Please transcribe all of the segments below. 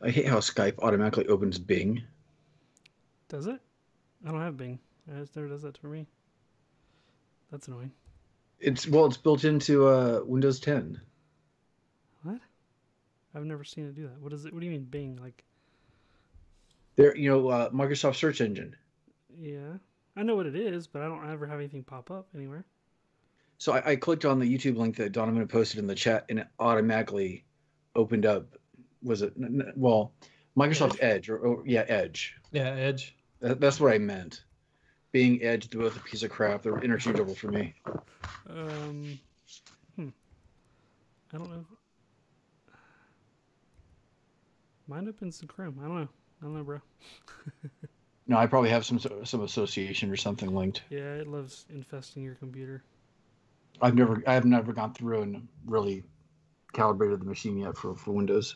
I hate how Skype automatically opens Bing. Does it? I don't have Bing. It just never does that for me. That's annoying. It's built into Windows 10. What? I've never seen it do that. What is it? What do you mean Bing? Like, There, Microsoft search engine. yeah, I know what it is, but I don't ever have anything pop up anywhere. So I clicked on the YouTube link that Donovan posted in the chat, and it automatically opened up. Was it well, Microsoft Edge. Edge or yeah, Edge. Yeah, Edge. That's what I meant. Bing, Edge, they're both a piece of crap. They're interchangeable for me. Um, hmm. I don't know. Mine opens in Chrome. I don't know. I don't know, bro. No, I probably have some association or something linked. Yeah, it loves infesting your computer. I have never gone through and really calibrated the machine yet for Windows.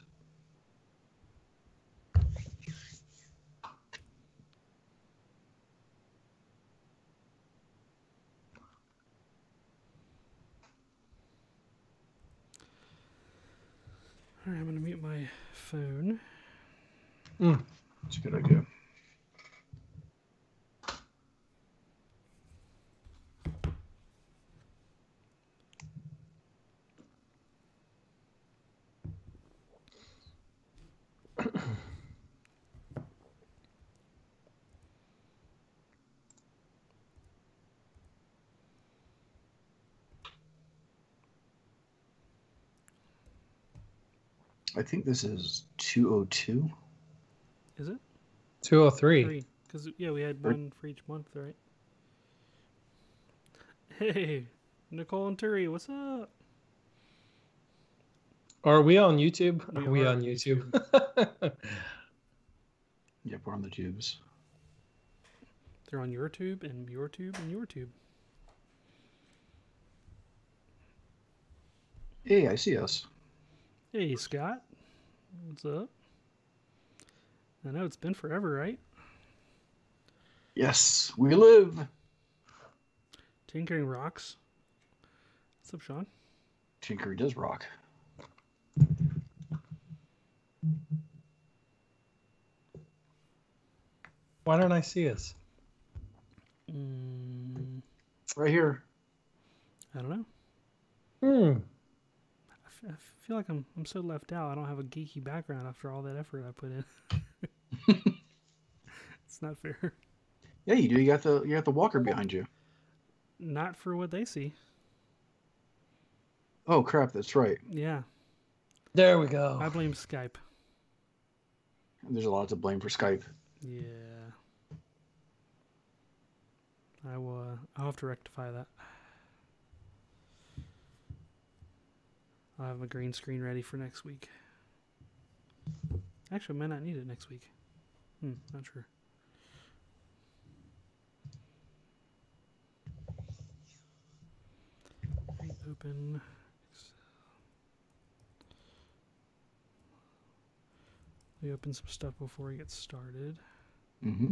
All right, I'm gonna mute my phone. That's a good idea. I think this is 202. Is it? 203. 3. Because, yeah, we had one for each month, right? Hey, Nicole and Turi, what's up? Are we on YouTube? We Are we are on on YouTube? Yep, we're on the tubes. They're on your tube and your tube and your tube. Hey, I see us. Hey, Scott. What's up? I know it's been forever, right? Yes, we live. Tinkering rocks. What's up, Sean? Tinkery does rock. Why don't I see us? Right here. I don't know. I feel like I'm so left out. I don't have a geeky background after all that effort I put in. It's not fair. Yeah, you do. You got the walker behind you. Not for what they see. Oh crap, that's right. Yeah. There we go. I blame Skype. There's a lot to blame for Skype. Yeah. I'll have to rectify that. I'll have a green screen ready for next week. Actually, I might not need it next week. Not sure. Open. We open some stuff before we get started. Mm-hmm.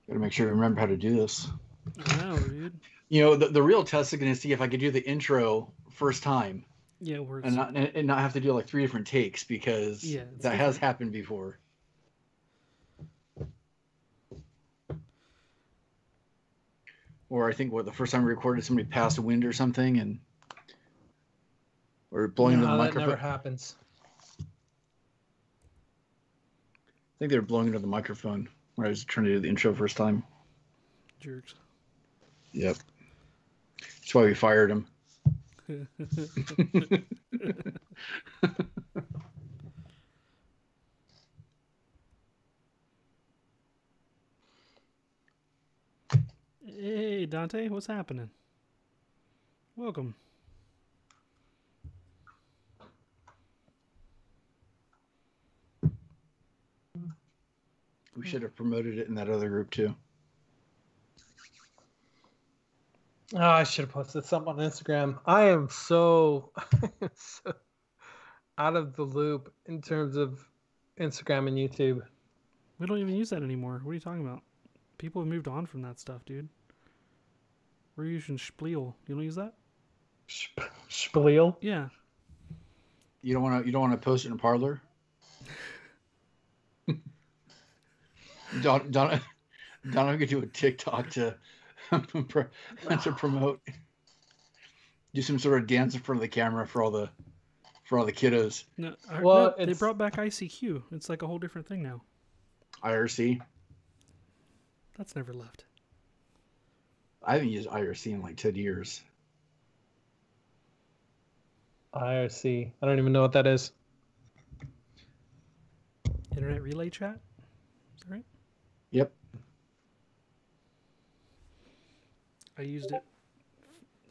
Gotta make sure you remember how to do this. I know, dude. The real test is going to see if I could do the intro first time. Yeah, it works. And not have to do like 3 different takes because that has happened before. Or I think the first time we recorded, somebody passed a wind or something, and or blowing into the microphone. That never happens. I think they were blowing into the microphone when I was trying to do the intro first time. Jerks. Yep. That's why we fired him. Hey, Dante, what's happening? Welcome. We should have promoted it in that other group too. Oh, I should have posted something on Instagram. I am so out of the loop in terms of Instagram and YouTube. We don't even use that anymore. What are you talking about? People have moved on from that stuff, dude. We're using Spliel. You don't use that? Spliel? Yeah. You don't want to post it in Parlor. Don't get you a TikTok to promote. Do some sort of dance in front of the camera for all the kiddos. No, Well, they brought back ICQ. It's like a whole different thing now. IRC. That's never left. I haven't used IRC in like 10 years. IRC. I don't even know what that is. Internet relay chat? Is that right? Yep. I used it.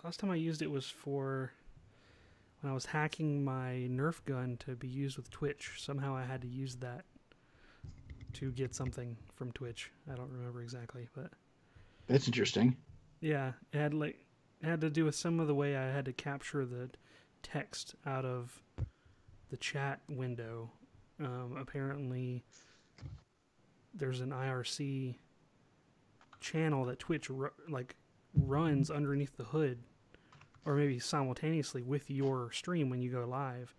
Last time I used it was for when I was hacking my Nerf gun to be used with Twitch. Somehow I had to use that to get something from Twitch. I don't remember exactly, but That's interesting. yeah, it had to do with some of the way I had to capture the text out of the chat window. Apparently, there's an IRC channel that Twitch runs underneath the hood, or maybe simultaneously with your stream when you go live,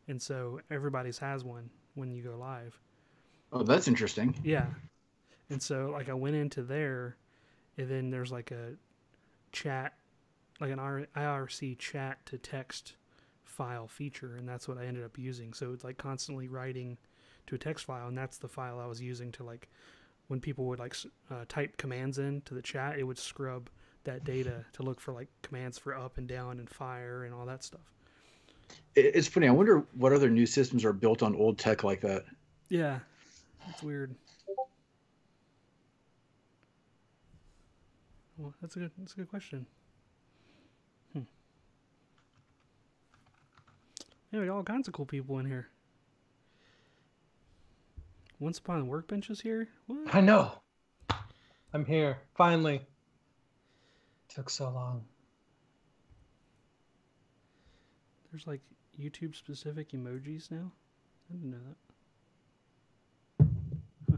and so everybody's has one when you go live. Oh, that's interesting. Yeah, and so like I went into there, and then there's like a chat, like an IRC chat to text file feature, and that's what I ended up using. So it's like constantly writing to a text file, and that's the file I was using to like when people would like type commands into the chat, it would scrub that data to look for like commands for up and down and fire and all that stuff. It's funny. I wonder what other new systems are built on old tech like that. Yeah, it's weird. Well, that's a good question. Yeah, we got all kinds of cool people in here. Once Upon a Workbench is here? What? I know. I'm here. Finally. Took so long. There's like YouTube specific emojis now? I didn't know that. Huh.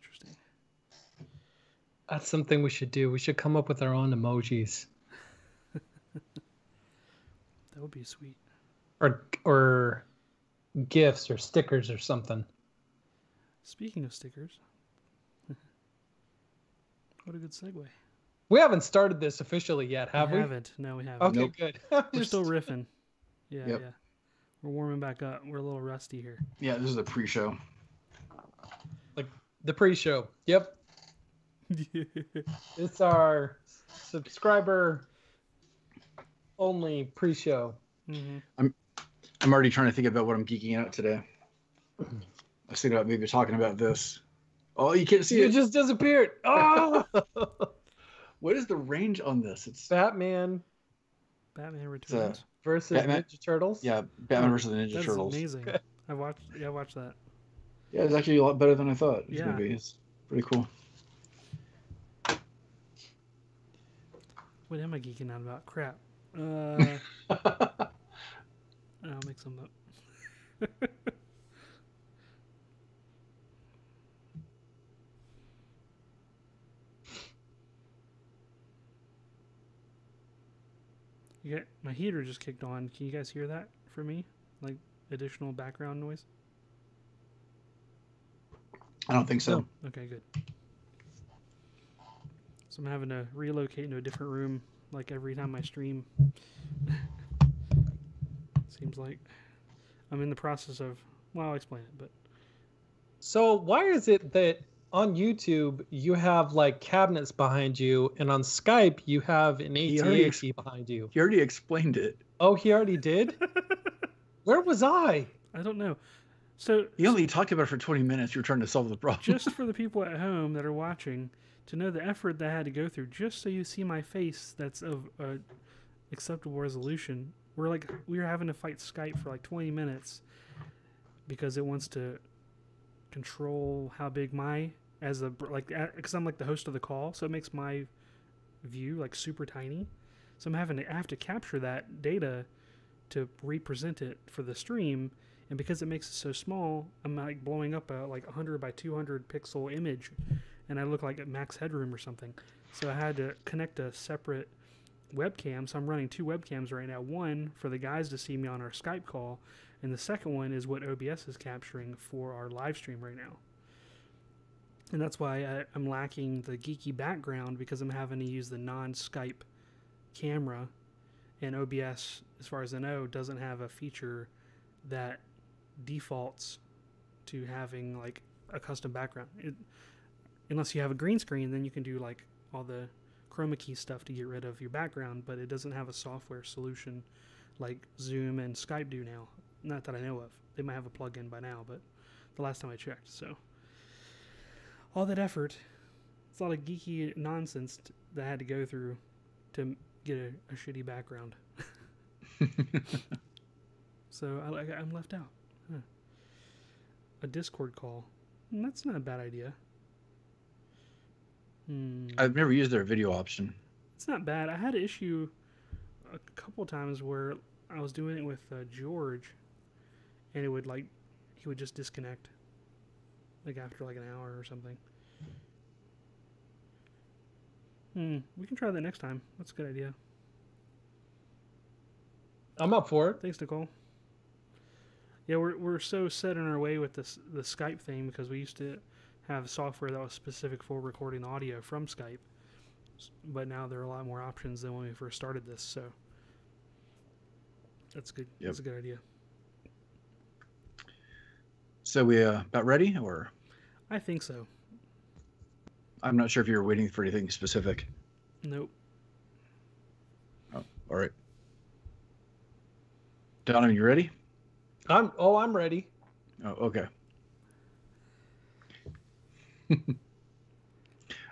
Interesting. That's something we should do. We should come up with our own emojis. That would be sweet. Or gifts or stickers or something. Speaking of stickers, what a good segue. We haven't started this officially yet, have we? Haven't. No, we haven't. Okay, Nope. good. We're still riffing. Yeah, Yep. yeah. We're warming back up. We're a little rusty here. Yeah, this is the pre-show. Like the pre-show. Yep. It's our subscriber only pre-show. Mm-hmm. I'm already trying to think about what I'm geeking out today. I was thinking about maybe talking about this. Oh, you can't see You it. just disappeared. Oh! What is the range on this? It's Batman Batman Returns. versus Batman- Ninja Turtles. yeah, Batman versus the Ninja That's Turtles. amazing. I watched that. Yeah, it's actually a lot better than I thought it was Yeah. gonna be. It's pretty cool. What am I geeking out about? Crap. I'll make some up. My heater just kicked on. Can you guys hear that for me? Like additional background noise? I don't think so. Okay, good. So I'm having to relocate into a different room like every time I stream. Seems like I'm in the process of, well, I'll explain it, but So why is it that on YouTube you have like cabinets behind you, and on Skype you have an He already AT&T behind you? You already explained it. Oh, he already did. Where was I? I don't know. So You only talked about it for 20 minutes. You were trying to solve the problem. just for the people at home that are watching to know the effort that I had to go through just so you see my face that's of acceptable resolution. We were having to fight Skype for like 20 minutes because it wants to control how big because I'm like the host of the call, so it makes my view like super tiny. So I have to capture that data to represent it for the stream And because it makes it so small, I'm like blowing up a like 100 by 200 pixel image, and I look like at max headroom or something. So I had to connect a separate webcam. So I'm running 2 webcams right now. One for the guys to see me on our Skype call, and the second one is what OBS is capturing for our live stream right now. And that's why I'm lacking the geeky background, because I'm having to use the non-Skype camera, and OBS, as far as I know, doesn't have a feature that defaults to having like a custom background. Unless you have a green screen, then you can do like all the chroma key stuff to get rid of your background, but it doesn't have a software solution like Zoom and Skype do now. Not that I know of. They might have a plug-in by now, but the last time I checked. So all that effort, it's a lot of geeky nonsense that I had to go through to get a shitty background. So I'm left out. Huh. A Discord call. That's not a bad idea. I've never used their video option. It's not bad. I had an issue a couple times where I was doing it with George, and it would he would just disconnect, like after like an hour or something. We can try that next time. That's a good idea. I'm up for it. Thanks, Nicole. Yeah, we're so set in our way with the Skype thing, because we used to have software that was specific for recording audio from Skype, but now there are a lot more options than when we first started this. So that's good. Yep. That's a good idea. So we about ready, or? I think so. I'm not sure if you're waiting for anything specific. Nope. Oh, all right. Donovan, you ready? I'm ready. Oh, okay.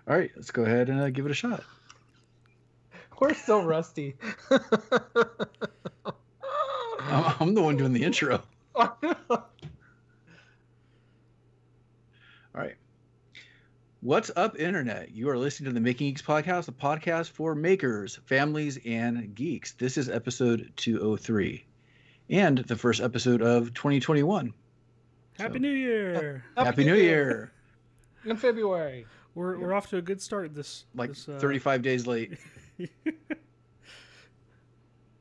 All right, let's go ahead and give it a shot. We're so rusty. I'm the one doing the intro. All right. What's up, Internet? You are listening to the Making Geeks podcast, a podcast for makers, families, and geeks. This is episode 203 and the first episode of 2021. Happy New Year! Happy New Year! In February. We're off to a good start. This 35 days late.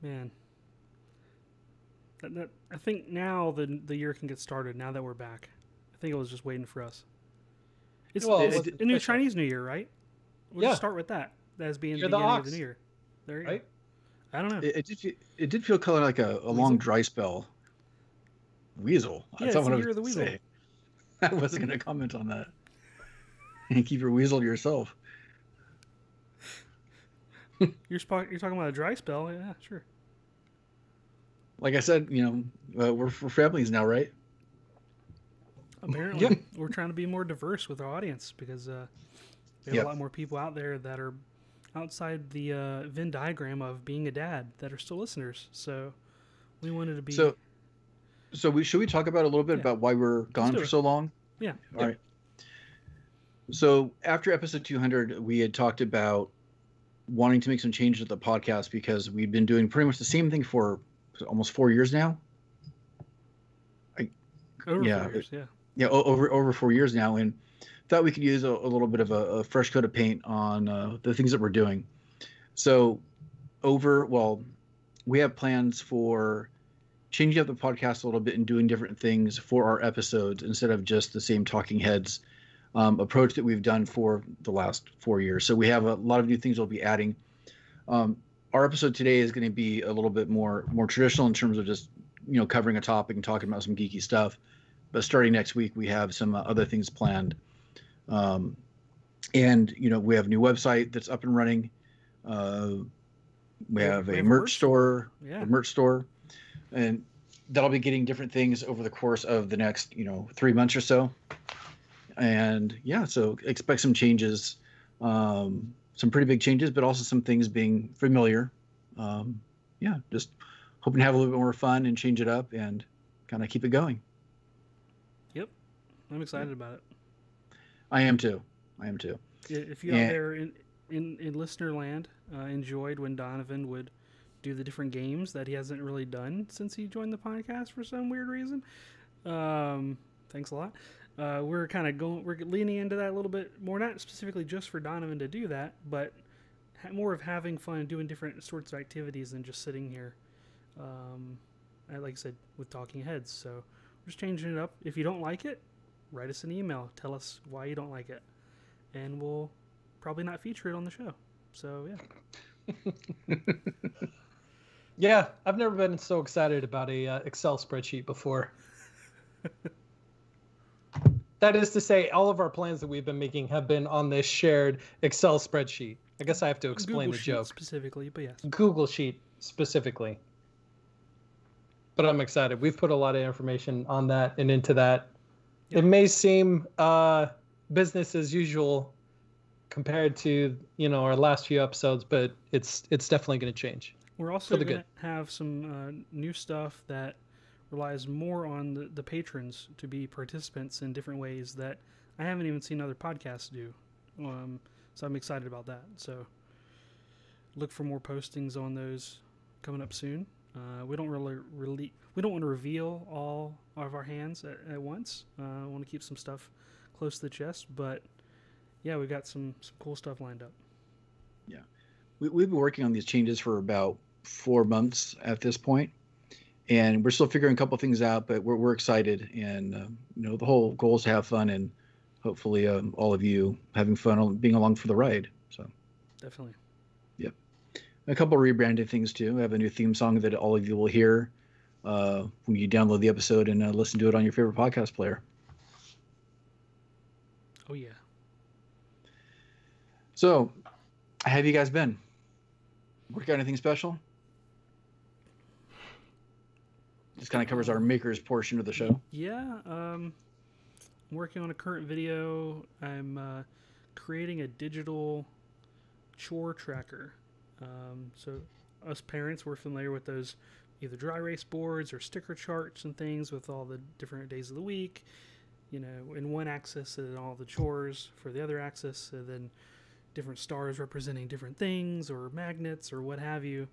Man, I think now the year can get started. Now that we're back, I think it was just waiting for us. It's a new Chinese New Year, right? We'll just start with that as being the beginning of the new year. There you go. I don't know. It did feel kind of like a long dry spell. Weasel. Yeah, it's the year of the weasel. Say. I wasn't going to comment on that. And keep your weasel to yourself. You're talking about a dry spell? Yeah, sure. Like I said, we're for families now, right? Apparently, we're trying to be more diverse with our audience, because we have a lot more people out there that are outside the Venn diagram of being a dad that are still listeners. So we wanted to be. So should we talk about a little bit about why we're gone for so long? Yeah. All right. So after episode 200, we had talked about wanting to make some changes to the podcast, because we'd been doing pretty much the same thing for almost 4 years now. Over 4 years, yeah. Yeah, over 4 years now, and thought we could use a little bit of a fresh coat of paint on the things that we're doing. So we have plans for changing up the podcast a little bit and doing different things for our episodes instead of just the same talking heads approach that we've done for the last 4 years. So we have a lot of new things we'll be adding. Our episode today is going to be a little bit more traditional in terms of just covering a topic and talking about some geeky stuff. But starting next week, we have some other things planned. And we have a new website that's up and running. We have a merch store, and that'll be getting different things over the course of the next 3 months or so. And so expect some changes, some pretty big changes, but also some things being familiar. Just hoping to have a little bit more fun and change it up and kind of keep it going. Yep, I'm excited about it. I am too. If you out there in listener land enjoyed when Donovan would do the different games that he hasn't really done since he joined the podcast for some weird reason. Thanks a lot. We're leaning into that a little bit more, not specifically just for Donovan to do that, but more of having fun and doing different sorts of activities than just sitting here. Like I said, with talking heads. So we're just changing it up. If you don't like it, write us an email. Tell us why you don't like it. And we'll probably not feature it on the show. So, yeah. Yeah, I've never been so excited about a Excel spreadsheet before. That is to say, all of our plans that we've been making have been on this shared Excel spreadsheet. I guess I have to explain Google the joke. Specifically, but yes. Google Sheet specifically. But I'm excited. We've put a lot of information on that and into that. Yep. It may seem business as usual compared to, our last few episodes, but it's definitely going to change. We're also going to have some new stuff that relies more on the patrons to be participants in different ways that I haven't even seen other podcasts do. So I'm excited about that. So look for more postings on those coming up soon. We don't we don't want to reveal all of our hands at once. I want to keep some stuff close to the chest, but yeah, we've got some cool stuff lined up. Yeah, we've been working on these changes for about 4 months at this point, and we're still figuring a couple things out, but we're excited, and the whole goal is to have fun, and hopefully all of you having fun being along for the ride. So definitely. Yep. A couple of rebranded things too. We have a new theme song that all of you will hear when you download the episode and listen to it on your favorite podcast player. Oh yeah. So, how have you guys been? Work on anything special? This kind of covers our makers portion of the show. Yeah. I'm working on a current video. I'm creating a digital chore tracker. So us parents, we're familiar with those either dry erase boards or sticker charts and things with all the different days of the week. In one axis and all the chores for the other axis, and then different stars representing different things or magnets or what have you.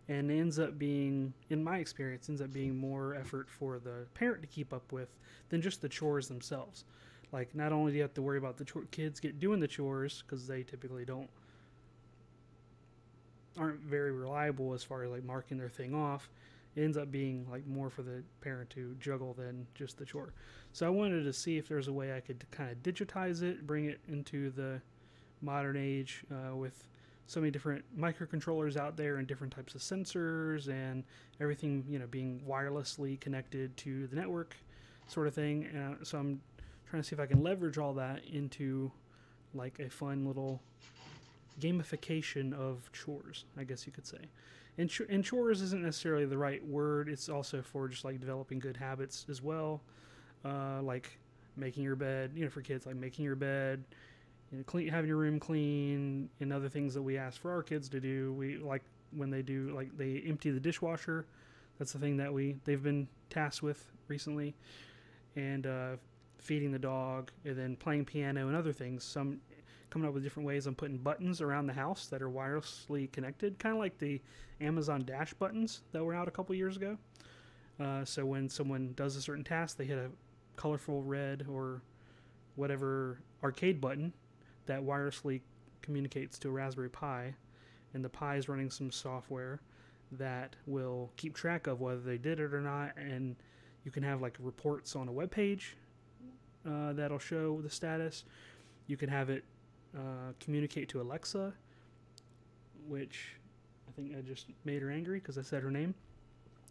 And it ends up being, in my experience, more effort for the parent to keep up with than just the chores themselves. Like, not only do you have to worry about the kids doing the chores, because they typically aren't very reliable as far as like marking their thing off. It ends up being like more for the parent to juggle than just the chore. So I wanted to see if there's a way I could kind of digitize it, bring it into the modern age with so many different microcontrollers out there and different types of sensors and everything, being wirelessly connected to the network sort of thing. So I'm trying to see if I can leverage all that into like a fun little gamification of chores, I guess you could say. And chores isn't necessarily the right word. It's also for just like developing good habits as well. Like making your bed, for kids, like making your bed, having your room clean, and other things that we ask for our kids to do. We like when they do, like they empty the dishwasher. That's the thing that they've been tasked with recently, and feeding the dog, and then playing piano and other things. Some coming up with different ways. I'm putting buttons around the house that are wirelessly connected, kind of like the Amazon Dash buttons that were out a couple years ago. So when someone does a certain task, they hit a colorful red or whatever arcade button that wirelessly communicates to a Raspberry Pi, and the Pi is running some software that will keep track of whether they did it or not, and you can have like reports on a web page that'll show the status. You can have it communicate to Alexa, which I think I just made her angry because I said her name,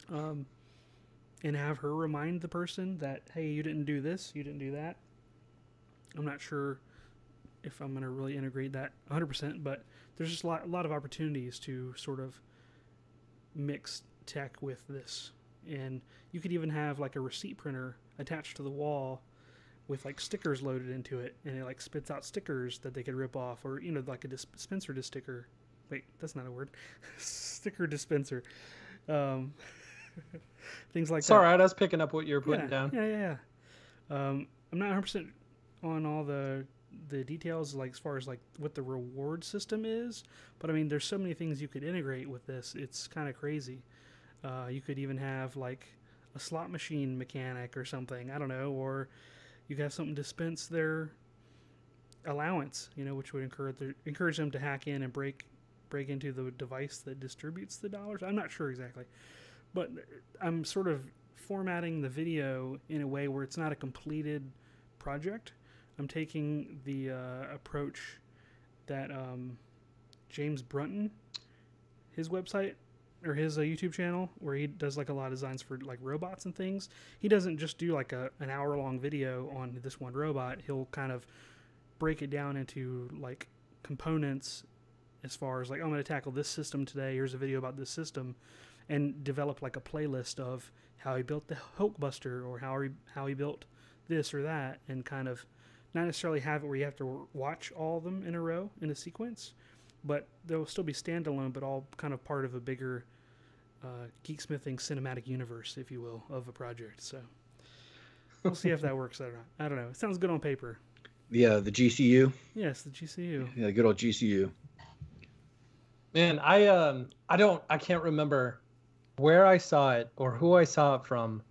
and have her remind the person that, hey, you didn't do this, you didn't do that. I'm not sure if I'm going to really integrate that 100%, but there's just a lot of opportunities to sort of mix tech with this. And you could even have like a receipt printer attached to the wall with like stickers loaded into it, and it like spits out stickers that they could rip off, or like a dispenser to sticker. Wait, that's not a word. Sticker dispenser. Things like that. Sorry, I was picking up what you were putting down. Yeah. I'm not 100% on all the the details, like as far as like what the reward system is. But I mean, there's so many things you could integrate with this. It's kind of crazy. You could even have like a slot machine mechanic or something. I don't know, or you could have something dispense their allowance, which would encourage them to hack in and break into the device that distributes the dollars. I'm not sure exactly, but I'm sort of formatting the video in a way where it's not a completed project. I'm taking the approach that James Brunton, his website or his YouTube channel, where he does like a lot of designs for like robots and things. He doesn't just do like an hour-long video on this one robot. He'll kind of break it down into like components, as far as like, oh, I'm going to tackle this system today. Here's a video about this system, and develop like a playlist of how he built the Hulkbuster, or how he built this or that, and kind of not necessarily have it where you have to watch all of them in a row in a sequence, but they'll still be standalone, but all kind of part of a bigger geeksmithing cinematic universe, if you will, of a project. So we'll see if that works or not. I don't know. It sounds good on paper. Yeah, the GCU. Yes, the GCU. Yeah, good old GCU. Man, I can't remember where I saw it or who I saw it from,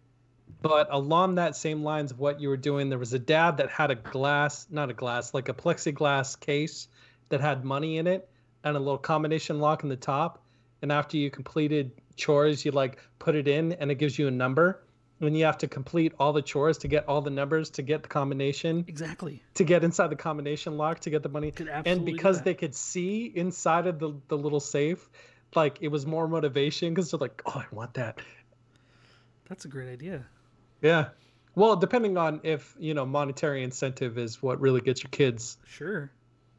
but along that same lines of what you were doing, there was a dad that had like a plexiglass case that had money in it and a little combination lock in the top. And after you completed chores, you like put it in and it gives you a number. And you have to complete all the chores to get all the numbers to get the combination. Exactly. To get inside the combination lock to get the money. And because they could see inside of the little safe, like it was more motivation because they're like, oh, I want that. That's a great idea. Yeah. Well, depending on if, monetary incentive is what really gets your kids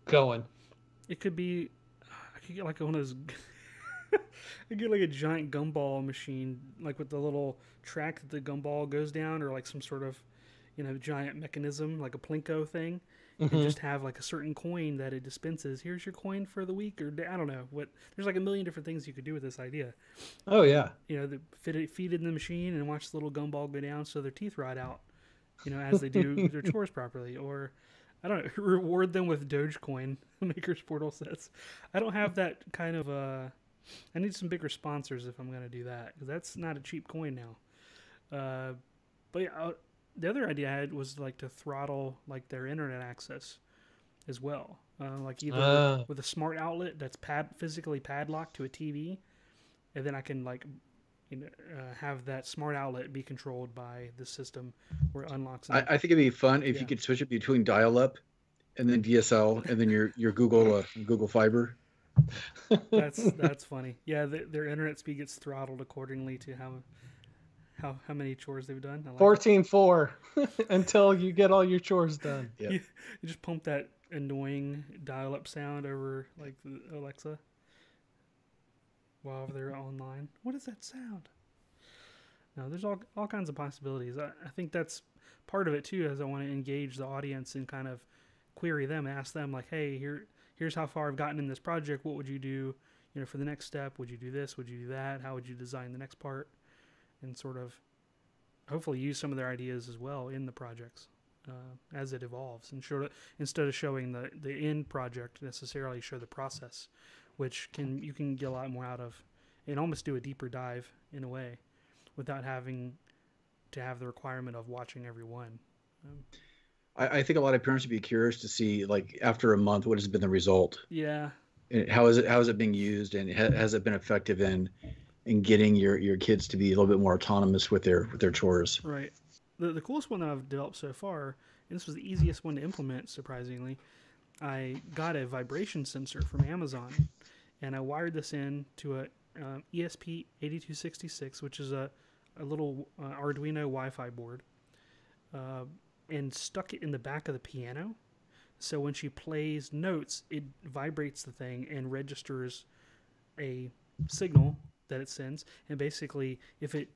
going. It could be, I could get like one of those, I get like a giant gumball machine, like with the little track that the gumball goes down, or like some sort of, giant mechanism, like a Plinko thing, and just have like a certain coin that it dispenses. Here's your coin for the week, or I don't know what. There's like a million different things you could do with this idea. Oh yeah. Feed it in the machine and watch the little gumball go down so their teeth rot out, as they do their chores properly, or I don't know, reward them with Dogecoin Maker's Portal sets. I don't have that kind of I need some bigger sponsors if I'm going to do that, because that's not a cheap coin now. But yeah, the other idea I had was like to throttle like their internet access as well, like either with a smart outlet that's physically padlocked to a TV, and then I can like have that smart outlet be controlled by the system where it unlocks. I think it'd be fun if you could switch it between dial-up and then DSL and then your Google Fiber. That's funny. Yeah, their internet speed gets throttled accordingly to how many chores they've done. 14.4 until you get all your chores done. Yeah, you just pump that annoying dial-up sound over like the Alexa while they're online. What is that sound? No, there's all kinds of possibilities. I think that's part of it too, as I want to engage the audience and kind of query them, ask them like, hey, here's how far I've gotten in this project. What would you do, for the next step? Would you do this? Would you do that? How would you design the next part? And sort of hopefully use some of their ideas as well in the projects as it evolves. And instead of showing the end project, necessarily show the process, which you can get a lot more out of, and almost do a deeper dive in a way without having to have the requirement of watching every one. I think a lot of parents would be curious to see, like, after a month, what has been the result? Yeah. And how is it being used, and has it been effective in getting your kids to be a little bit more autonomous with their chores? Right. The coolest one that I've developed so far, and this was the easiest one to implement, surprisingly, I got a vibration sensor from Amazon, and I wired this in to a ESP8266, which is a little Arduino Wi-Fi board, and stuck it in the back of the piano. So when she plays notes, it vibrates the thing and registers a signal that it sends. And basically, if it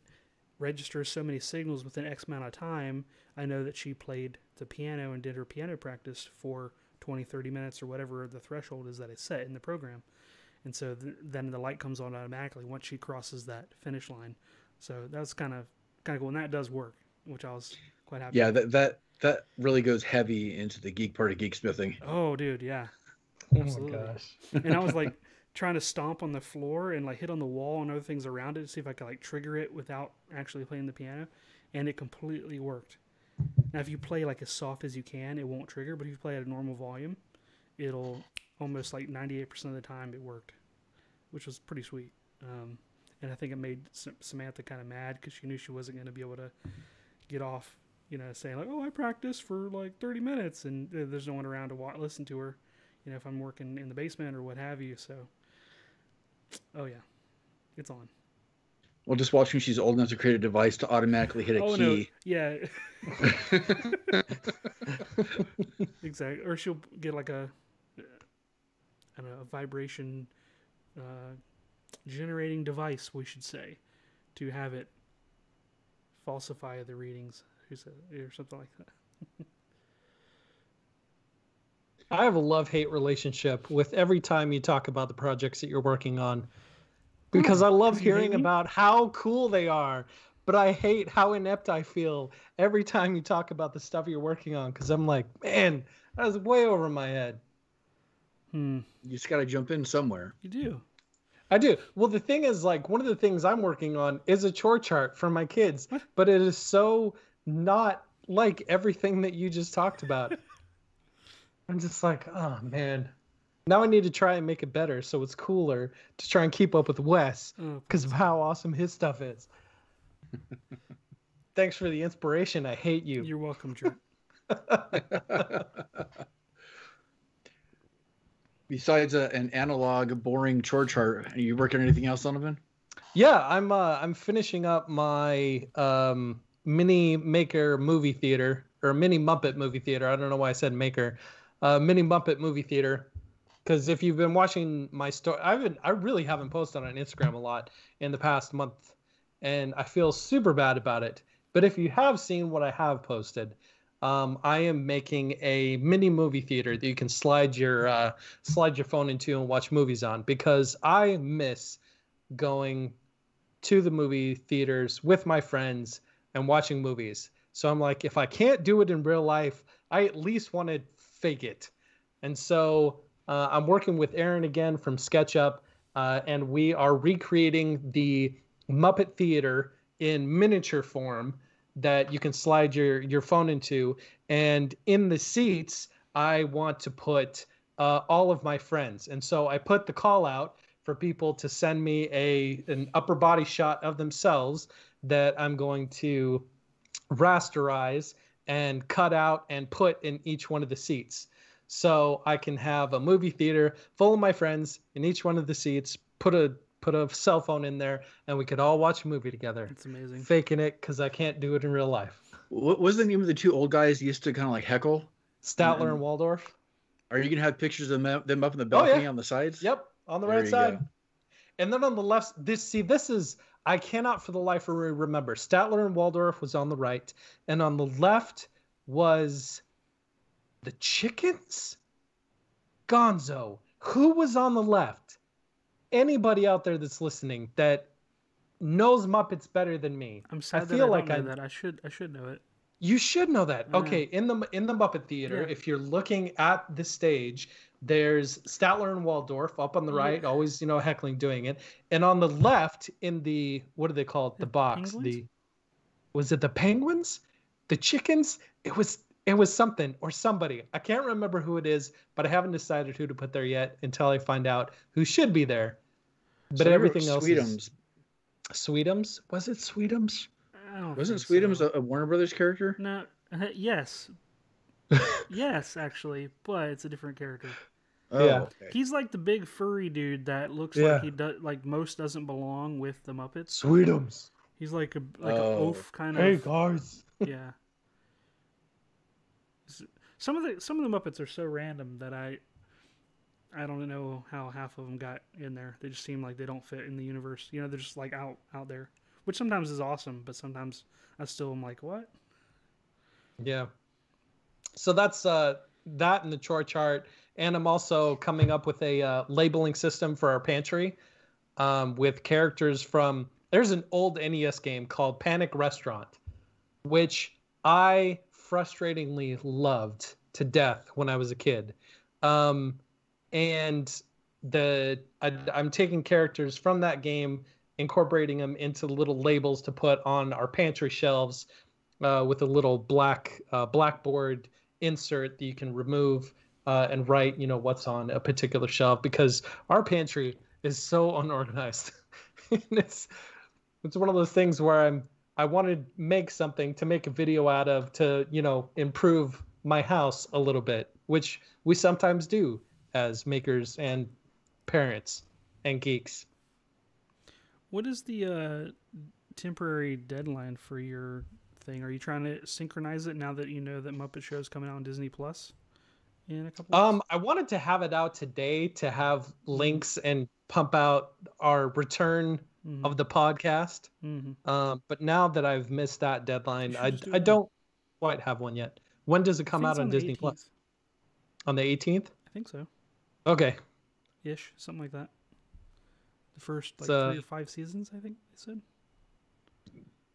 registers so many signals within X amount of time, I know that she played the piano and did her piano practice for 20, 30 minutes or whatever the threshold is that is set in the program. And so then the light comes on automatically once she crosses that finish line. So that's kind of cool. And that does work, which I was quite happy with. Yeah, That really goes heavy into the geek part of geeksmithing. Oh, dude, yeah, absolutely. Oh my gosh. And I was like trying to stomp on the floor and like hit on the wall and other things around it to see if I could like trigger it without actually playing the piano, and it completely worked. Now, if you play like as soft as you can, it won't trigger, but if you play at a normal volume, it'll almost like 98% of the time it worked, which was pretty sweet. And I think it made Samantha kind of mad because she knew she wasn't going to be able to get off, saying like, "Oh, I practiced for like 30 minutes," and there's no one around to listen to her, if I'm working in the basement or what have you. So, oh yeah, it's on. Well, just watching she's old enough to create a device to automatically hit a key. No. Yeah. Exactly. Or she'll get like a vibration generating device, we should say, to have it falsify the readings or something like that. I have a love-hate relationship with every time you talk about the projects that you're working on, because I love hearing about how cool they are, but I hate how inept I feel every time you talk about the stuff you're working on, because I'm like, man, that was way over my head. You just got to jump in somewhere. You do. I do. Well, the thing is, like, one of the things I'm working on is a chore chart for my kids, but it is so not like everything that you just talked about. I'm just like, oh, man. Now I need to try and make it better so it's cooler to try and keep up with Wes because of how awesome his stuff is. Thanks for the inspiration. I hate you. You're welcome, Jerk. Besides an analog, boring chore chart, are you working on anything else, Donovan? Yeah, I'm finishing up my mini maker movie theater, or mini Muppet movie theater. I don't know why I said maker. Mini Muppet movie theater. Because if you've been watching my story, I really haven't posted on Instagram a lot in the past month, and I feel super bad about it. But if you have seen what I have posted, I am making a mini movie theater that you can slide your phone into and watch movies on, because I miss going to the movie theaters with my friends and watching movies. So I'm like, if I can't do it in real life, I at least want to fake it. And so I'm working with Aaron again from SketchUp, and we are recreating the Muppet Theater in miniature form that you can slide your phone into. And in the seats, I want to put all of my friends. And so I put the call out for people to send me an upper body shot of themselves that I'm going to rasterize and cut out and put in each one of the seats. So I can have a movie theater full of my friends in each one of the seats, put a cell phone in there, and we could all watch a movie together. It's amazing. Faking it because I can't do it in real life. What was the name of the two old guys you used to kind of like heckle? Statler and Waldorf. Are you going to have pictures of them up in the balcony on the sides? Yep, on the There right you side. go. And then on the left, this is, I cannot for the life of me remember. Statler and Waldorf was on the right, and on the left was the Chickens? Gonzo. Who was on the left? Anybody out there that's listening that knows Muppets better than me? I'm sad I that feel I like don't know that. I should know it. You should know that. I know. Okay, in the Muppet Theater, Yeah. if you're looking at the stage, there's Statler and Waldorf up on the right, always heckling, doing it, and on the left in the, what do they call it? The box. Penguins? Was it the Penguins? The Chickens? It was something or somebody. I can't remember who it is, but I haven't decided who to put there yet until I find out who should be there. But everything else Sweetums. Sweetums? Was it Sweetums? Wasn't Sweetums a Warner Brothers character? No. Yes. Yes, actually, but it's a different character. Oh, Yeah. okay. He's like the big furry dude that looks Yeah. like he does, like most doesn't belong with the Muppets. Sweetums. He's like a Oh. oaf kind Hey of. guys. Yeah. Some of the Muppets are so random that I don't know how half of them got in there. They just seem like they don't fit in the universe. They're just like out there, which sometimes is awesome, but sometimes I still am like, what? Yeah. So that's that in the chore chart, and I'm also coming up with a labeling system for our pantry, with characters there's an old NES game called Panic Restaurant, which I frustratingly loved to death when I was a kid. And I'm taking characters from that game, incorporating them into little labels to put on our pantry shelves, with a little blackboard insert that you can remove, and write, what's on a particular shelf, because our pantry is so unorganized. it's one of those things where I want to make something to make a video out of, to improve my house a little bit, which we sometimes do as makers and parents and geeks. What is the temporary deadline for your thing? Are you trying to synchronize it now that you know that Muppet Show is coming out on Disney Plus in a couple weeks? I wanted to have it out today to have links and pump out our return of the podcast. But now that I've missed that deadline, I don't quite have one yet. When does it come out on Disney 18th. Plus? On the 18th? I think so. Okay. Ish, something like that. The first 3 or 5 seasons, I think they said.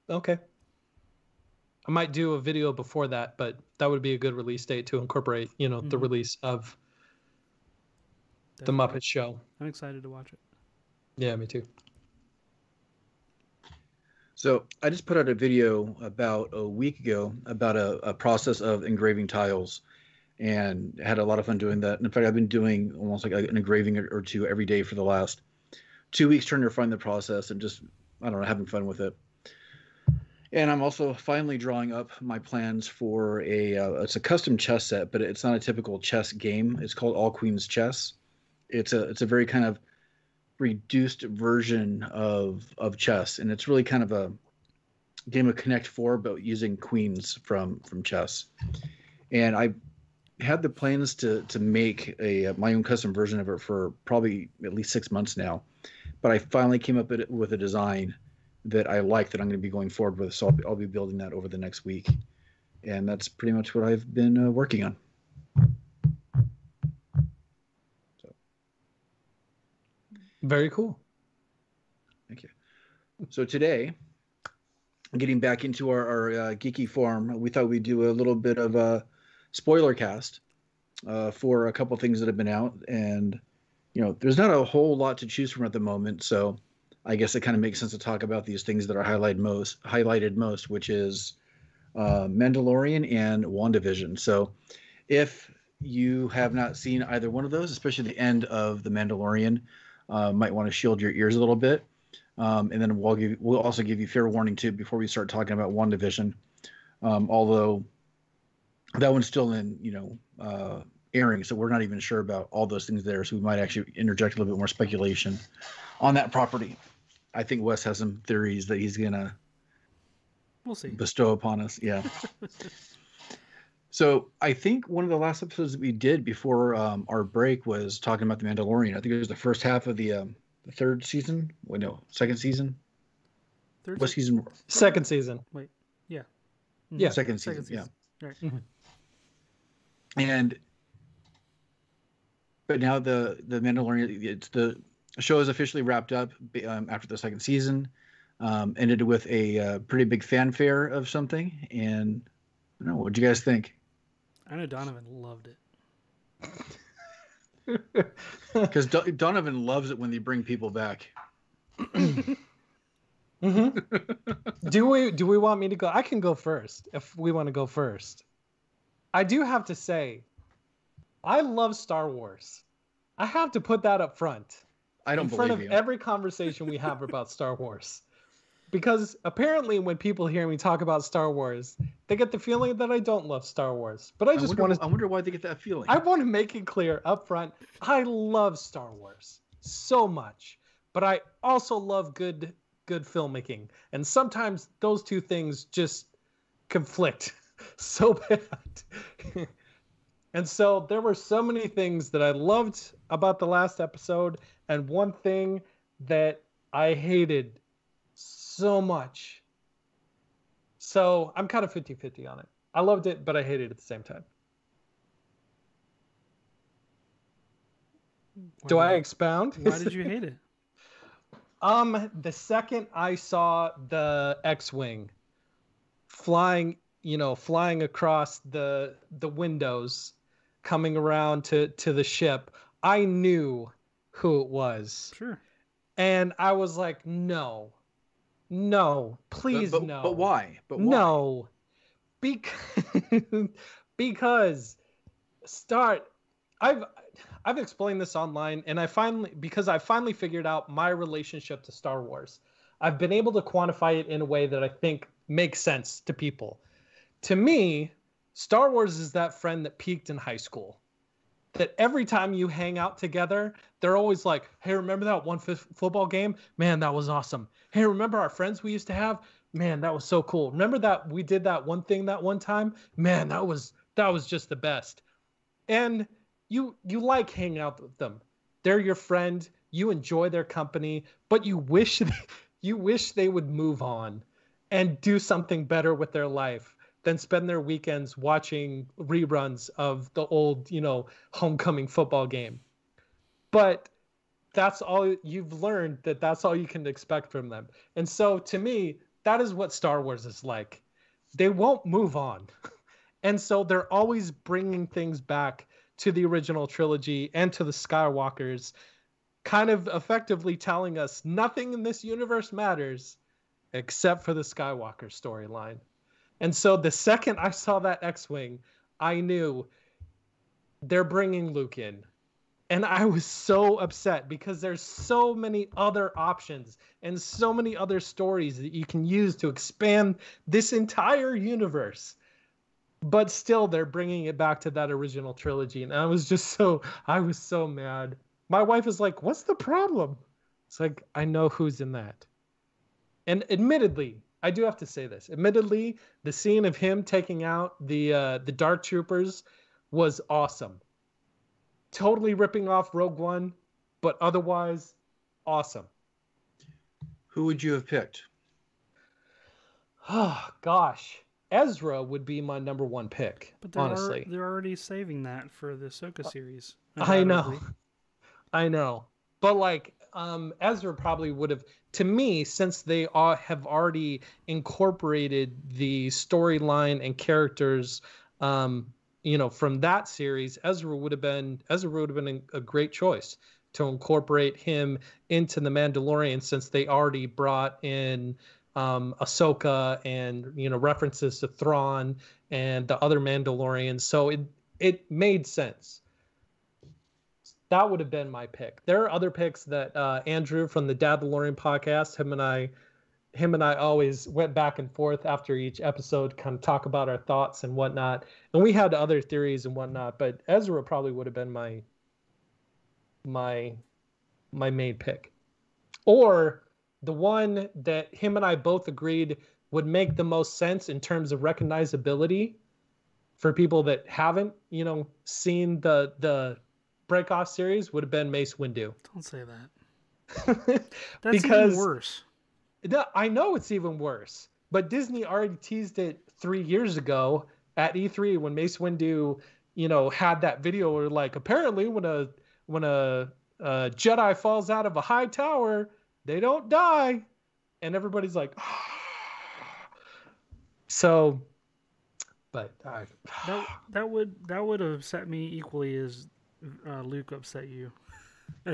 Okay. I might do a video before that, but that would be a good release date to incorporate, the release of the Muppet Show. I'm excited to watch it. Yeah, me too. So I just put out a video about a week ago about a process of engraving tiles, and had a lot of fun doing that. And in fact, I've been doing almost like an engraving or two every day for the last 2 weeks, trying to refine the process and just, I don't know, having fun with it. And I'm also finally drawing up my plans for it's a custom chess set, but it's not a typical chess game. It's called All Queens Chess. It's a very kind of reduced version of chess, and it's really kind of a game of Connect Four, but using queens from chess. And I had the plans to make my own custom version of it for probably at least 6 months now, but I finally came up with a design that I like that I'm going to be going forward with. So I'll be building that over the next week, and that's pretty much what I've been working on. Very cool. Thank you. So today, getting back into our geeky form, we thought we'd do a little bit of a spoiler cast for a couple things that have been out. And, there's not a whole lot to choose from at the moment. So I guess it kind of makes sense to talk about these things that are highlighted most, which is Mandalorian and WandaVision. So if you have not seen either one of those, especially the end of The Mandalorian, might want to shield your ears a little bit. And then we'll also give you fair warning too before we start talking about WandaVision. Although that one's still in, airing, so we're not even sure about all those things there. So we might actually interject a little bit more speculation on that property. I think Wes has some theories that he's gonna bestow upon us. Yeah. So I think one of the last episodes that we did before our break was talking about The Mandalorian. I think it was the first half of the third season. Wait, no, second season. What season? Second season. Wait, yeah. Yeah. Second season. Yeah. Right. And but now the Mandalorian, the show is officially wrapped up after the second season. Ended with a pretty big fanfare of something. And I don't know, what'd you guys think? I know Donovan loved it. Because Donovan loves it when they bring people back. Do we want me to go? I can go first if we want to go first. I do have to say, I love Star Wars. I have to put that up front. I don't believe you. In front of every conversation we have about Star Wars. Because apparently when people hear me talk about Star Wars, they get the feeling that I don't love Star Wars. But I wonder why they get that feeling. I want to make it clear up front. I love Star Wars so much. But I also love good filmmaking. And sometimes those two things just conflict so bad. And so there were so many things that I loved about the last episode. And one thing that I hated so much. So I'm kind of 50-50 on it. I loved it, but I hated it at the same time. Do I expound? Why did you hate it? The second I saw the X-Wing flying flying across the windows, coming around to the ship, I knew who it was. Sure. And I was like, no, please, but, no. But why? No. Because, because I've explained this online, and I finally figured out my relationship to Star Wars. I've been able to quantify it in a way that I think makes sense to people. To me, Star Wars is that friend that peaked in high school. That every time you hang out together, they're always like, hey, remember that one football game? Man, that was awesome. Hey, remember our friends we used to have? Man, that was so cool. Remember that we did that one thing that one time? Man, that was just the best. And you like hanging out with them. They're your friend. You enjoy their company, but you wish they would move on and do something better with their life than spend their weekends watching reruns of the old, homecoming football game. But that's all you've learned, that's all you can expect from them. And so to me, that is what Star Wars is like. They won't move on. And so they're always bringing things back to the original trilogy and to the Skywalkers, kind of effectively telling us nothing in this universe matters except for the Skywalker storyline. And so the second I saw that X-Wing, I knew they're bringing Luke in. And I was so upset because there's so many other options and so many other stories that you can use to expand this entire universe. But still, they're bringing it back to that original trilogy. And I was so mad. My wife is like, what's the problem? It's like, I know who's in that. And admittedly, I do have to say this. Admittedly, the scene of him taking out the Dark Troopers was awesome. Totally ripping off Rogue One, but otherwise, awesome. Who would you have picked? Oh, gosh. Ezra would be my number one pick, but honestly. They're already saving that for the Ahsoka series. I know. But Ezra probably would have, to me, since they have already incorporated the storyline and characters, from that series, Ezra would have been a great choice to incorporate him into the Mandalorian, since they already brought in Ahsoka and references to Thrawn and the other Mandalorians. So it made sense. That would have been my pick. There are other picks that Andrew from the Dadalorian podcast, him and I always went back and forth after each episode, kind of talk about our thoughts and whatnot. And we had other theories and whatnot, but Ezra probably would have been my main pick. Or the one that him and I both agreed would make the most sense in terms of recognizability for people that haven't, seen the Breakoff series would have been Mace Windu. Don't say that. That's even worse. I know it's even worse, but Disney already teased it 3 years ago at E3 when Mace Windu, had that video where apparently when a Jedi falls out of a high tower, they don't die, and everybody's like, so. But that would have upset me equally as Luke upset you.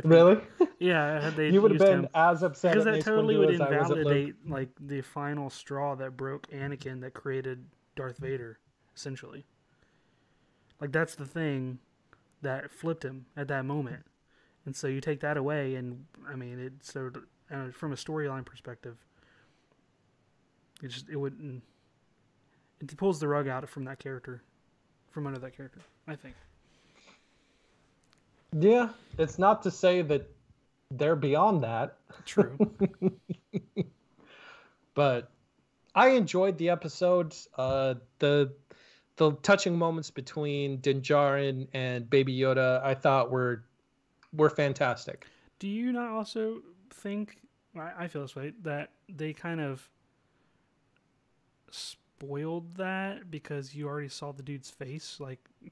Really? Yeah, had they you would have been him. As upset because at that Mace totally Windu would as I was at invalidate the final straw that broke Anakin, that created Darth Vader, essentially. That's the thing that flipped him at that moment, and so you take that away, and I mean it. So from a storyline perspective, it wouldn't. It pulls the rug out from that character, from under that character, I think. Yeah, it's not to say that they're beyond that. True. But I enjoyed the episodes. The touching moments between Din Djarin and Baby Yoda, I thought were fantastic. Do you not also think, I feel this way, that they kind of spoiled that because you already saw the dude's face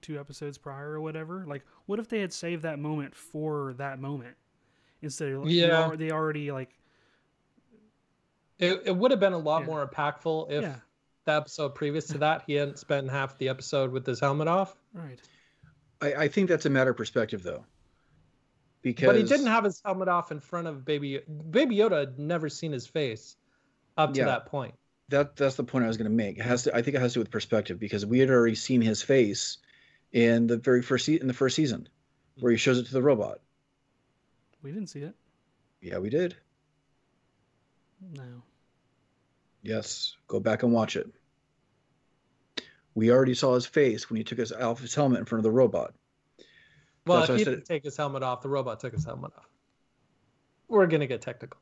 2 episodes prior or whatever? What if they had saved that moment for that moment instead of they already it would have been a lot more impactful the episode previous to that, he hadn't spent half the episode with his helmet off. Right. I think that's a matter of perspective, though. Because... But he didn't have his helmet off in front of Baby Yoda. Had never seen his face up to that point. That's the point I was going to make. I think it has to do with perspective, because we had already seen his face in the first season, where he shows it to the robot. We didn't see it. Yeah, we did. No. Yes, go back and watch it. We already saw his face when he took his helmet in front of the robot. Well, if he didn't take his helmet off, the robot took his helmet off. We're gonna get technical.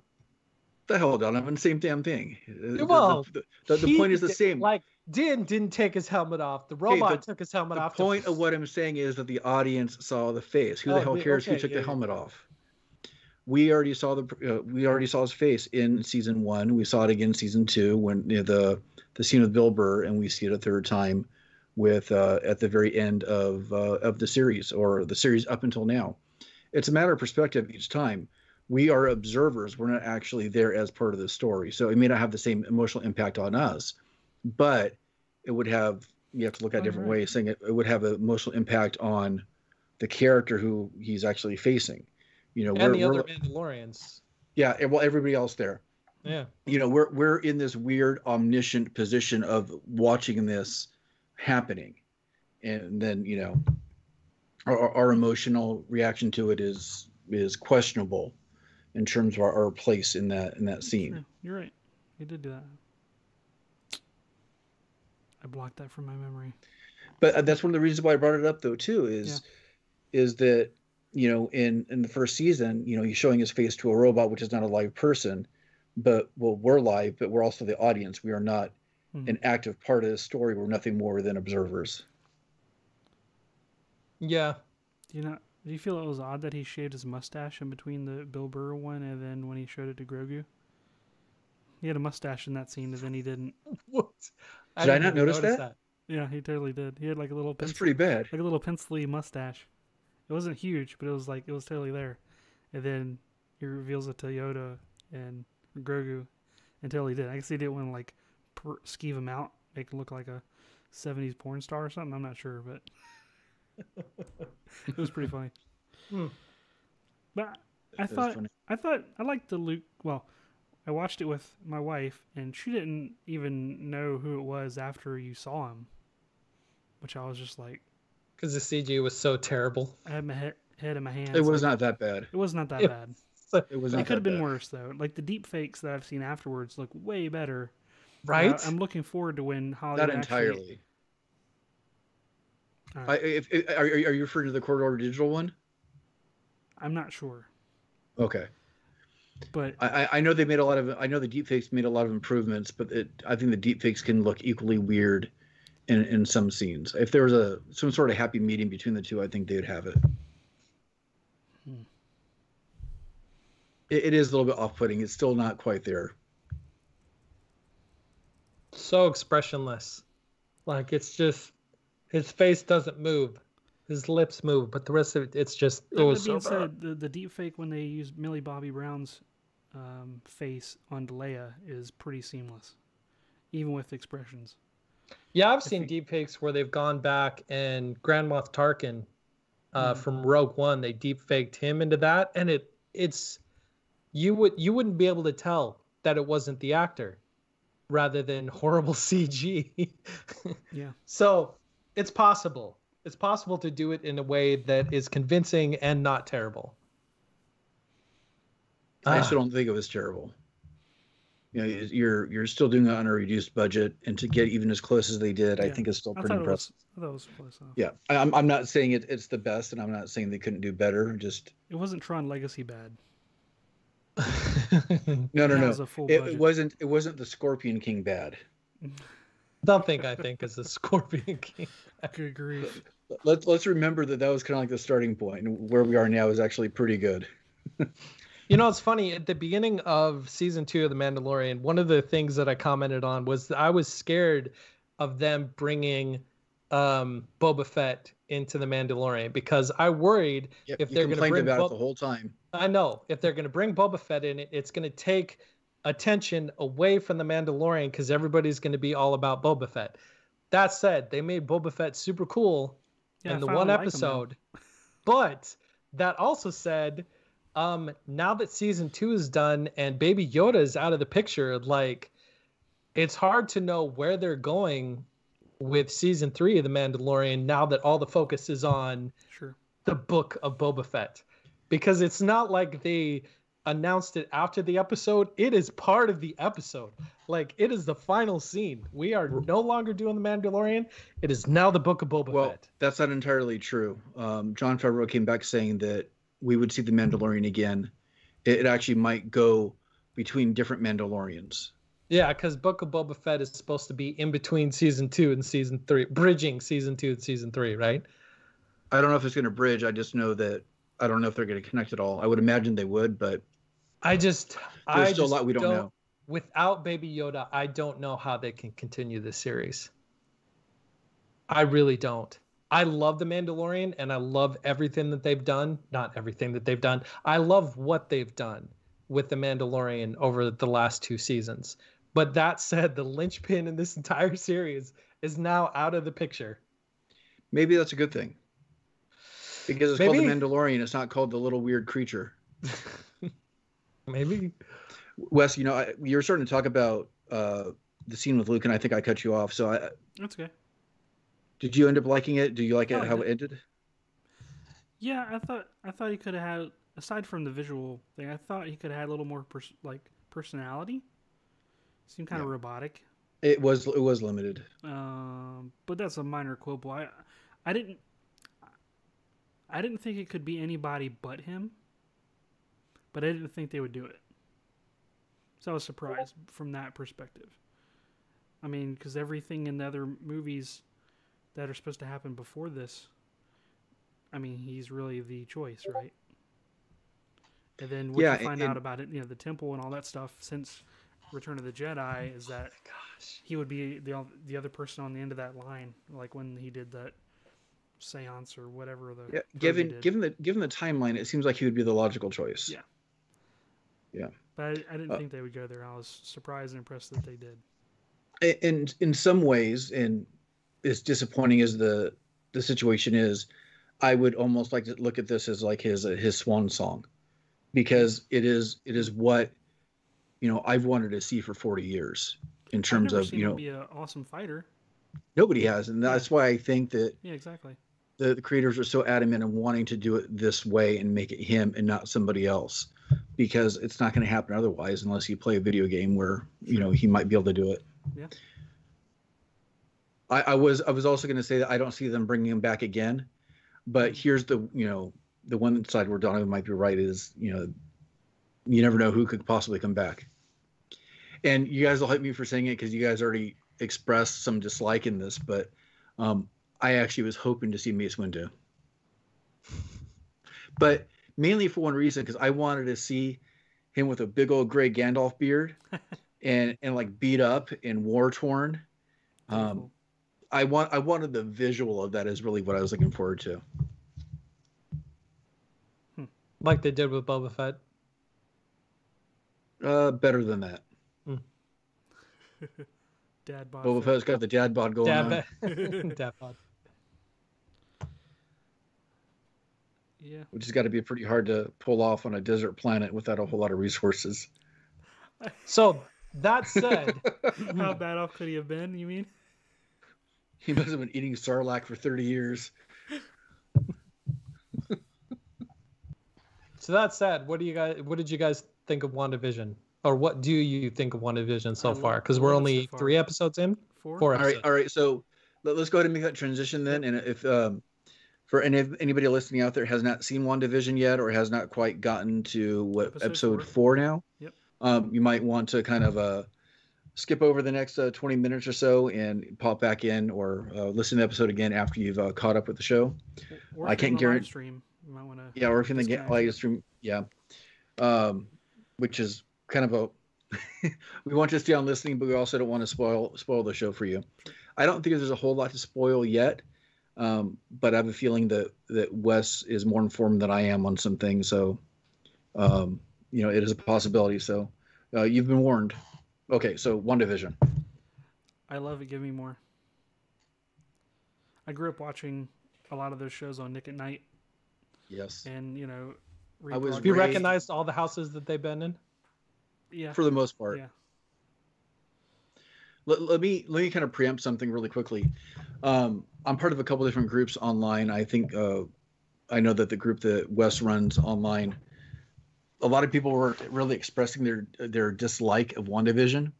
The hell, Donovan, same damn thing. Well, the point is the same. Like, Din didn't take his helmet off. The robot took his helmet off. The point of what I'm saying is that the audience saw the face. Who the hell cares who took the helmet off? We already saw his face in season 1. We saw it again in season 2 when the scene with Bill Burr, and we see it a third time with at the very end of the series, or the series up until now. It's a matter of perspective each time. We are observers. We're not actually there as part of the story. So it may not have the same emotional impact on us, but it would have, you have to look at it different ways, saying it would have an emotional impact on the character who he's actually facing. And the other Mandalorians. Yeah, well, everybody else there. Yeah. We're in this weird omniscient position of watching this happening. And then, our emotional reaction to it is questionable in terms of our place in that scene. True. You're right. You did do that. I blocked that from my memory. But that's one of the reasons why I brought it up, though, too, is that, in the first season, he's showing his face to a robot, which is not a live person, but we're live, but we're also the audience. We are not an active part of the story. We're nothing more than observers. Yeah. Do you feel it was odd that he shaved his mustache in between the Bill Burr one and then when he showed it to Grogu? He had a mustache in that scene, and then he didn't. What? Did I not notice that? Yeah, he totally did. He had like a little. That's pretty bad. Like a little pencil-y mustache. It wasn't huge, but it was totally there. And then he reveals it to Yoda and Grogu until he did. I guess he didn't want to skeeve him out, make him look like a 70s porn star or something. I'm not sure, but it was pretty funny. But I thought I liked the Luke. Well, I watched it with my wife, and she didn't even know who it was after you saw him, which I was just like, because the CG was so terrible. I had my head in my hands. It was not that bad. It was not that bad. It was. It could have been worse though. Like the deep fakes that I've seen afterwards look way better. Right. I'm looking forward to when Hollywood. Not entirely. Right. Are you referring to the Corridor Digital one? I'm not sure. Okay. But I know they made a lot of. I know the deepfakes made a lot of improvements, but I think the deepfakes can look equally weird in some scenes. If there was some sort of happy medium between the two, I think they would have it. It is a little bit off-putting. It's still not quite there. So expressionless, like it's just his face doesn't move, his lips move, but the rest of it's just. It was so bad. The deepfake when they used Millie Bobby Brown's face on Leia is pretty seamless, even with expressions. Yeah, I've seen deepfakes where they've gone back and Grand Moff Tarkin from Rogue One, they deepfaked him into that, and it's you wouldn't be able to tell that it wasn't the actor, rather than horrible CG. Yeah. So it's possible. It's possible to do it in a way that is convincing and not terrible. I still don't think it was terrible. You're still doing it on a reduced budget, and to get even as close as they did, I think is still pretty impressive. I thought it was close enough. Yeah, I'm not saying it's the best, and I'm not saying they couldn't do better. Just it wasn't Tron Legacy bad. No. It wasn't the Scorpion King bad. Nothing I think is the Scorpion King. Good grief. Let's remember that was kind of like the starting point, and where we are now is actually pretty good. It's funny. At the beginning of season 2 of The Mandalorian, one of the things that I commented on was that I was scared of them bringing Boba Fett into The Mandalorian, because I worried if they're going to bring about it the whole time. I know if they're going to bring Boba Fett in, it's going to take attention away from the Mandalorian because everybody's going to be all about Boba Fett. That said, they made Boba Fett super cool in the one episode. But that also said, now that season 2 is done and Baby Yoda is out of the picture, like, it's hard to know where they're going with season 3 of The Mandalorian now that all the focus is on the book of Boba Fett. Because it's not like they announced it after the episode. It is part of the episode. Like, it is the final scene. We are no longer doing The Mandalorian. It is now the book of Boba Fett. Well, that's not entirely true. Jon Favreau came back saying that we would see The Mandalorian again. It actually might go between different Mandalorians. Yeah, because Book of Boba Fett is supposed to be in between season 2 and season 3, bridging season 2 and season 3, right? I don't know if it's going to bridge. I just know that I don't know if they're going to connect at all. I would imagine they would, but there's still a lot we don't know. Without Baby Yoda, I don't know how they can continue this series. I really don't. I love The Mandalorian, and I love everything that they've done. Not everything that they've done. I love what they've done with The Mandalorian over the last 2 seasons. But that said, the linchpin in this entire series is now out of the picture. Maybe that's a good thing. Because it's called The Mandalorian. It's not called the little weird creature. Maybe. Wes, you were starting to talk about the scene with Luke, and I think I cut you off. So that's okay. Did you end up liking it? Do you like it how it ended? Yeah, I thought he could have had, aside from the visual thing, I thought he could have had a little more personality. Seemed kind of robotic. It was limited. But that's a minor quibble. I didn't think it could be anybody but him. But I didn't think they would do it. So I was surprised from that perspective. I mean, because everything in the other movies that are supposed to happen before this, I mean, he's really the choice, right? And then what you find out about it, the temple and all that stuff since Return of the Jedi is that he would be the other person on the end of that line, like when he did that seance or whatever. Given the timeline, it seems like he would be the logical choice. Yeah. But I didn't think they would go there. I was surprised and impressed that they did. And in some ways, and as disappointing as the situation is, I would almost like to look at this as like his swan song, because it is what I've wanted to see for 40 years in terms of him be an awesome fighter. Nobody has, and that's why I think that exactly. The creators are so adamant in wanting to do it this way and make it him and not somebody else, because it's not going to happen otherwise unless you play a video game where he might be able to do it. Yeah. I was also going to say that I don't see them bringing him back again, but here's the one side where Donovan might be right is you never know who could possibly come back. And you guys will hate me for saying it because you guys already expressed some dislike in this, but I actually was hoping to see Mace Windu. But mainly for one reason, because I wanted to see him with a big old gray Gandalf beard and like beat up and war torn. Cool. I wanted the visual of that is really what I was looking forward to. Like they did with Boba Fett. Better than that. Dad bod. Boba Fett's got the dad bod going on. Dad bod. Yeah. Which has got to be pretty hard to pull off on a desert planet without a whole lot of resources. So that said, how bad off could he have been? You mean? He must have been eating Sarlacc for 30 years. So that said, what did you guys think of WandaVision? Or what do you think of WandaVision so far? Because we're only 3 episodes in. 4 episodes. All right. So let's go ahead and make that transition then. And if for anybody listening out there has not seen WandaVision yet or has not quite gotten to episode 4 now, yep. You might want to kind of skip over the next 20 minutes or so and pop back in or listen to the episode again after you've caught up with the show. Or I can't guarantee. Stream. You might want to. Yeah, or if in the live stream, yeah. Which is kind of we want you to stay on listening, but we also don't want to spoil the show for you. I don't think there's a whole lot to spoil yet, but I have a feeling that Wes is more informed than I am on some things, so it is a possibility. So You've been warned. Okay, so WandaVision. I love it. Give me more. I grew up watching a lot of those shows on Nick at Night, Yes. and you know, I was Have you raised- recognized all the houses that they've been in? yeah, for the most part. yeah. Let me kind of preempt something really quickly. I'm part of a couple different groups online. I think I know that the group that Wes runs online, a lot of people were really expressing their dislike of WandaVision,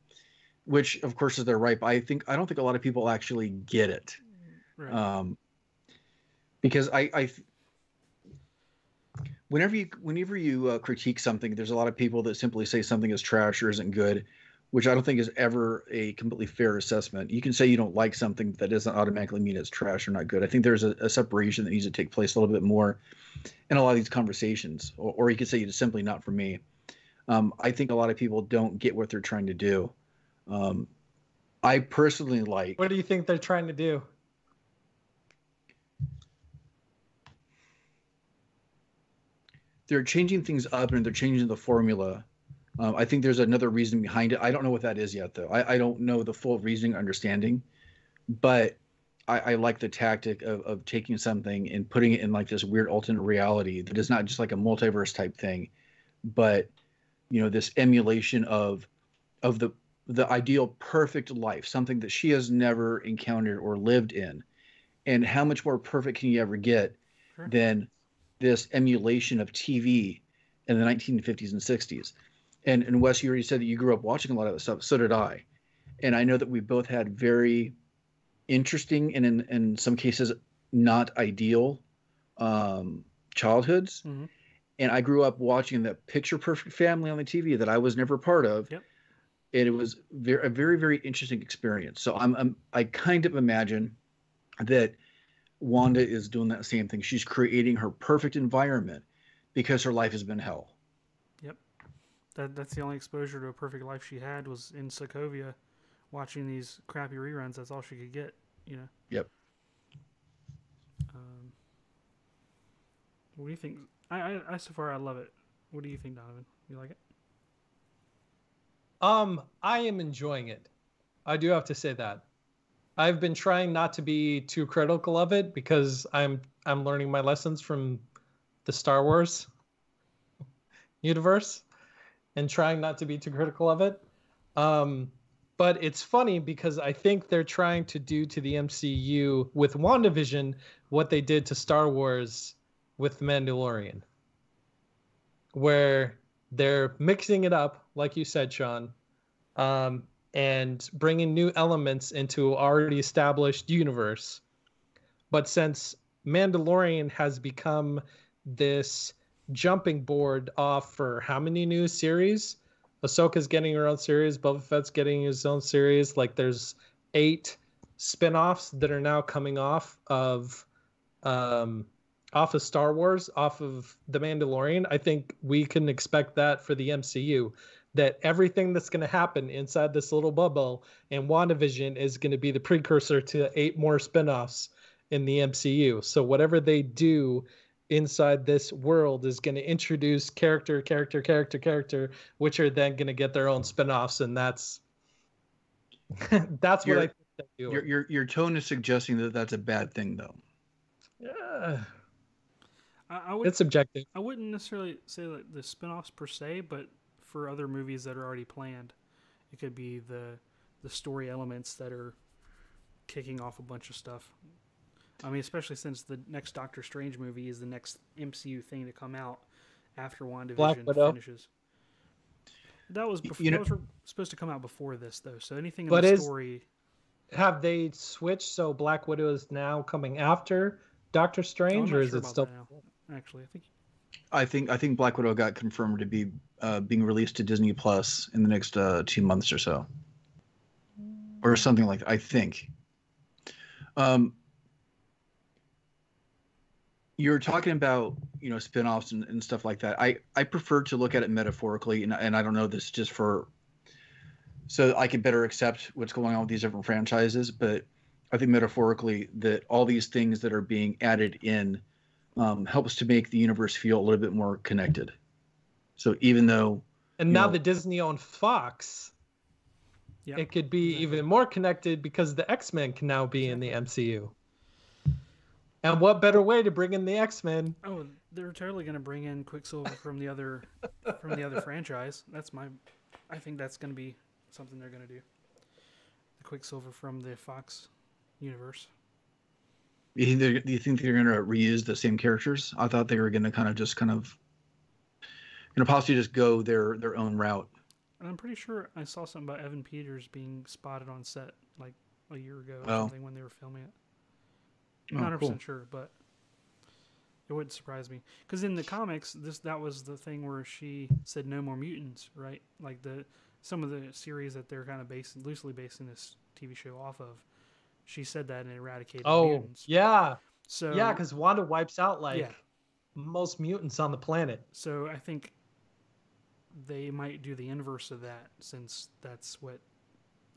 which of course is their right. But I don't think a lot of people actually get it, Right. because whenever you critique something, there's a lot of people that simply say something is trash or isn't good, which I don't think is ever a completely fair assessment. You can say you don't like something, but that doesn't automatically mean it's trash or not good. I think there's a separation that needs to take place a little bit more in a lot of these conversations, or you could say it's simply not for me. I think a lot of people don't get what they're trying to do. I personally like. What do you think they're trying to do? They're changing things up and they're changing the formula. I think there's another reason behind it. I don't know what that is yet, though. I don't know the full reasoning, understanding, but I like the tactic of taking something and putting it in like this weird alternate reality that is not just like a multiverse type thing, but this emulation of the ideal perfect life, something that she has never encountered or lived in. And how much more perfect can you ever get Sure. than this emulation of TV in the 1950s and 60s? And Wes, you already said that you grew up watching a lot of that stuff. So did I. And I know that we both had very interesting and in some cases not ideal childhoods. Mm-hmm. And I grew up watching the picture perfect family on the TV that I was never part of. Yep. And it was a very, very interesting experience. So I kind of imagine that Wanda is doing that same thing. She's creating her perfect environment because her life has been hell. Yep. That's the only exposure to a perfect life she had was in Sokovia, watching these crappy reruns. That's all she could get. Yep. What do you think? I so far I love it. What do you think, Donovan? You like it? I am enjoying it. I do have to say that. I've been trying not to be too critical of it because I'm learning my lessons from the Star Wars universe and trying not to be too critical of it. But it's funny because I think they're trying to do to the MCU with WandaVision what they did to Star Wars with The Mandalorian, where they're mixing it up, like you said, Sean, and bringing new elements into already established universe. But since Mandalorian has become this jumping board off for how many new series? Ahsoka's getting her own series. Boba Fett's getting his own series. Like there's 8 spin-offs that are now coming off of Star Wars, off of The Mandalorian. I think we can expect that for the MCU, that everything that's going to happen inside this little bubble and WandaVision is going to be the precursor to 8 more spin-offs in the MCU. So whatever they do inside this world is going to introduce character, which are then going to get their own spin-offs, and that's what I think they do. Your tone is suggesting that that's a bad thing, though. Yeah. It's subjective. I wouldn't necessarily say like the spin-offs per se, but for other movies that are already planned, it could be the story elements that are kicking off a bunch of stuff. I mean, especially since the next Doctor Strange movie is the next MCU thing to come out after WandaVision finishes. That was supposed to come out before this, though. So anything in the story... Have they switched so Black Widow is now coming after Doctor Strange, or is it still... Actually, I think Black Widow got confirmed to be being released to Disney Plus in the next 2 months or so. Or something like that, I think. You're talking about spin-offs and stuff like that. I prefer to look at it metaphorically, and I don't know this just so I can better accept what's going on with these different franchises, but I think metaphorically that all these things that are being added in helps to make the universe feel a little bit more connected. So even though And now that Disney owned Fox, it could be even more connected because the X-Men can now be in the MCU. And what better way to bring in the X-Men? Oh, they're totally going to bring in Quicksilver from the other franchise. I think that's going to be something they're going to do. The Quicksilver from the Fox universe. Do you think they're going to reuse the same characters? I thought they were going to possibly just go their own route. And I'm pretty sure I saw something about Evan Peters being spotted on set like a year ago or something when they were filming it. I'm not 100% sure, but it wouldn't surprise me. Because in the comics, that was the thing where she said no more mutants, right? Like some of the series that they're kind of loosely basing this TV show off of, she said that and eradicated mutants. Yeah. So yeah, because Wanda wipes out most mutants on the planet. So I think they might do the inverse of that, since that's what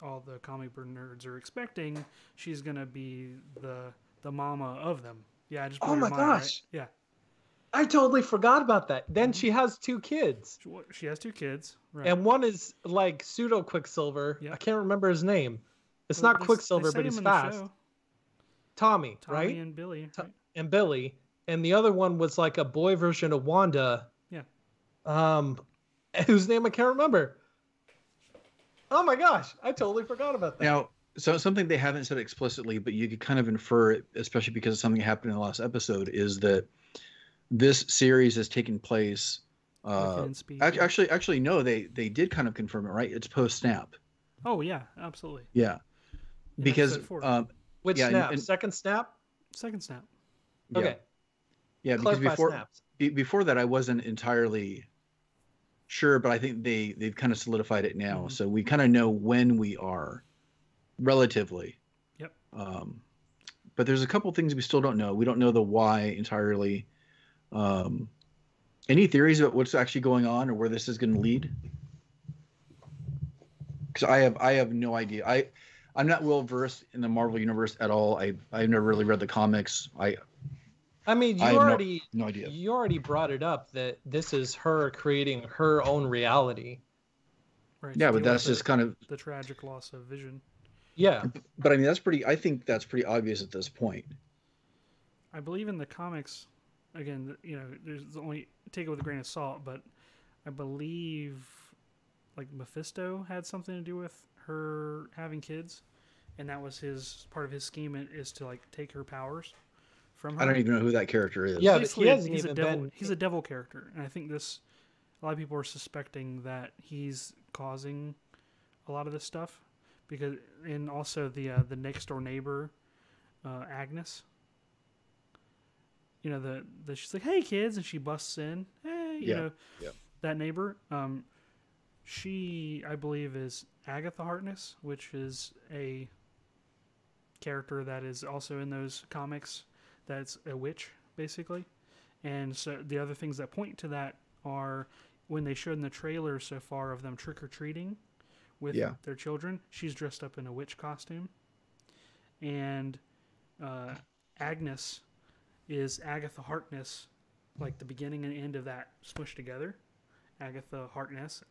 all the comic book nerds are expecting. She's gonna be the mama of them. Yeah, I just oh my gosh. Right? Yeah, I totally forgot about that. Then she has 2 kids. She has 2 kids, right? And one is like pseudo Quicksilver. Yep. I can't remember his name. It's not Quicksilver, but he's fast. Tommy, right? Tommy and Billy. Right? And Billy. And the other one was like a boy version of Wanda. Yeah. Whose name I can't remember. Oh my gosh, I totally forgot about that. Now, so something they haven't said explicitly, but you could kind of infer it, especially because of something happened in the last episode, is that this series has taken place. Actually, no, they did kind of confirm it, right? It's post snap. Oh yeah, absolutely. Yeah, because which snap? Second snap. Second snap. Yeah. Okay. Yeah, because before that, I wasn't entirely sure, but I think they've kind of solidified it now, so we kind of know when we are. Relatively. Yep. But there's a couple things we still don't know. We don't know the why entirely. Any theories about what's actually going on or where this is going to lead? Because I have no idea. I'm not well versed in the Marvel universe at all. I've never really read the comics. I mean, you already no idea. You already brought it up that this is her creating her own reality. Right. Yeah, but that's just kind of the tragic loss of Vision. Yeah, but I mean I think that's pretty obvious at this point. I believe in the comics, again, there's only take it with a grain of salt, but I believe like Mephisto had something to do with her having kids, and that was part of his scheme is to like take her powers from her. I don't even know who that character is. Yeah, he's a devil character, and I think a lot of people are suspecting that he's causing a lot of this stuff. Because and also the next door neighbor, Agnes. She's like, "Hey kids," and she busts in. Hey, that neighbor. She I believe is Agatha Harkness, which is a character that is also in those comics. That's a witch basically, and so the other things that point to that are when they showed in the trailer so far of them trick or treating. With their children, she's dressed up in a witch costume, and Agnes is Agatha Harkness, like the beginning and end of that smushed together. Agatha Harkness,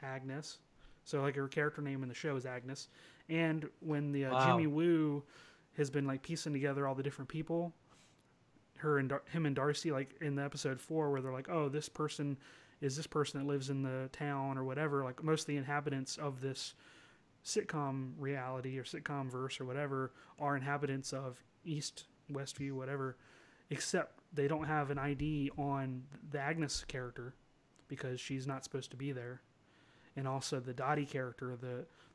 Agnes. So like her character name in the show is Agnes. And when the Jimmy Woo has been like piecing together all the different people, him and Darcy, like in the episode 4, where they're like, oh, this person is this person that lives in the town or whatever. Like most of the inhabitants of this sitcom reality or sitcom verse or whatever are inhabitants of East, Westview, whatever, except they don't have an ID on the Agnes character because she's not supposed to be there. And also the Dottie character,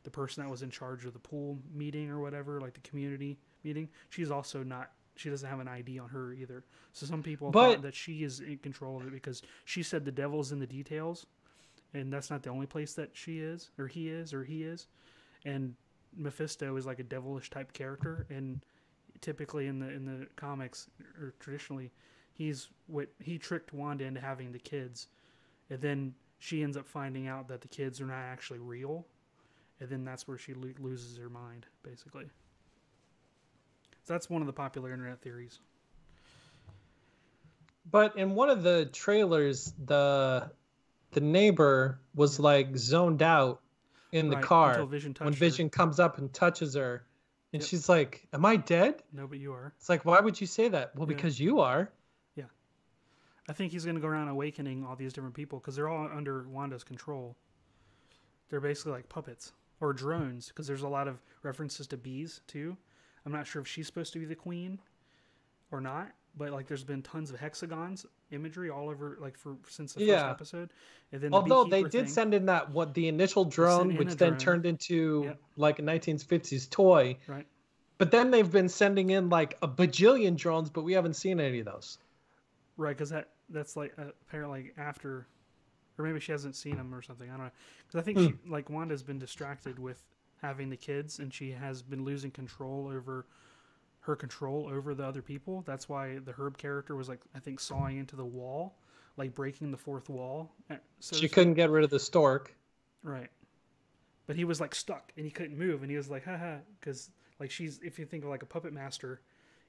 the person that was in charge of the pool meeting or whatever, like the community meeting, she doesn't have an ID on her either. So some people thought that she is in control of it because she said the devil's in the details, and that's not the only place that she is, or he is. And Mephisto is like a devilish type character, and typically in the comics, or traditionally, he tricked Wanda into having the kids, and then she ends up finding out that the kids are not actually real, and then that's where she loses her mind, basically. So that's one of the popular internet theories. But in one of the trailers, the the neighbor was like zoned out in the Right, car until Vision touched when her. Vision comes up and touches her, and Yep. she's like, "Am I dead?" No, but you are. It's like, why would you say that? Well, Yeah. because you are. Yeah. I think he's going to go around awakening all these different people because they're all under Wanda's control. They're basically like puppets or drones because there's a lot of references to bees too. I'm not sure if she's supposed to be the queen or not, but like there's been tons of hexagons imagery all over like since the first Yeah. episode. And then Although the they beekeeper did thing, send in the initial drone, in which a then drone. turned into Yep. like a 1950s toy. right? But then they've been sending in like a bajillion drones, but we haven't seen any of those. Right, because that's like apparently after, or maybe she hasn't seen them or something. I don't know. Because I think she like Wanda's been distracted with having the kids, and she has been losing control over the other people. That's why the Herb character was like I think sawing into the wall, like breaking the fourth wall. So She couldn't get rid of the stork. right, but he was like stuck and he couldn't move, and he was like haha because like she's if you think of like a puppet master.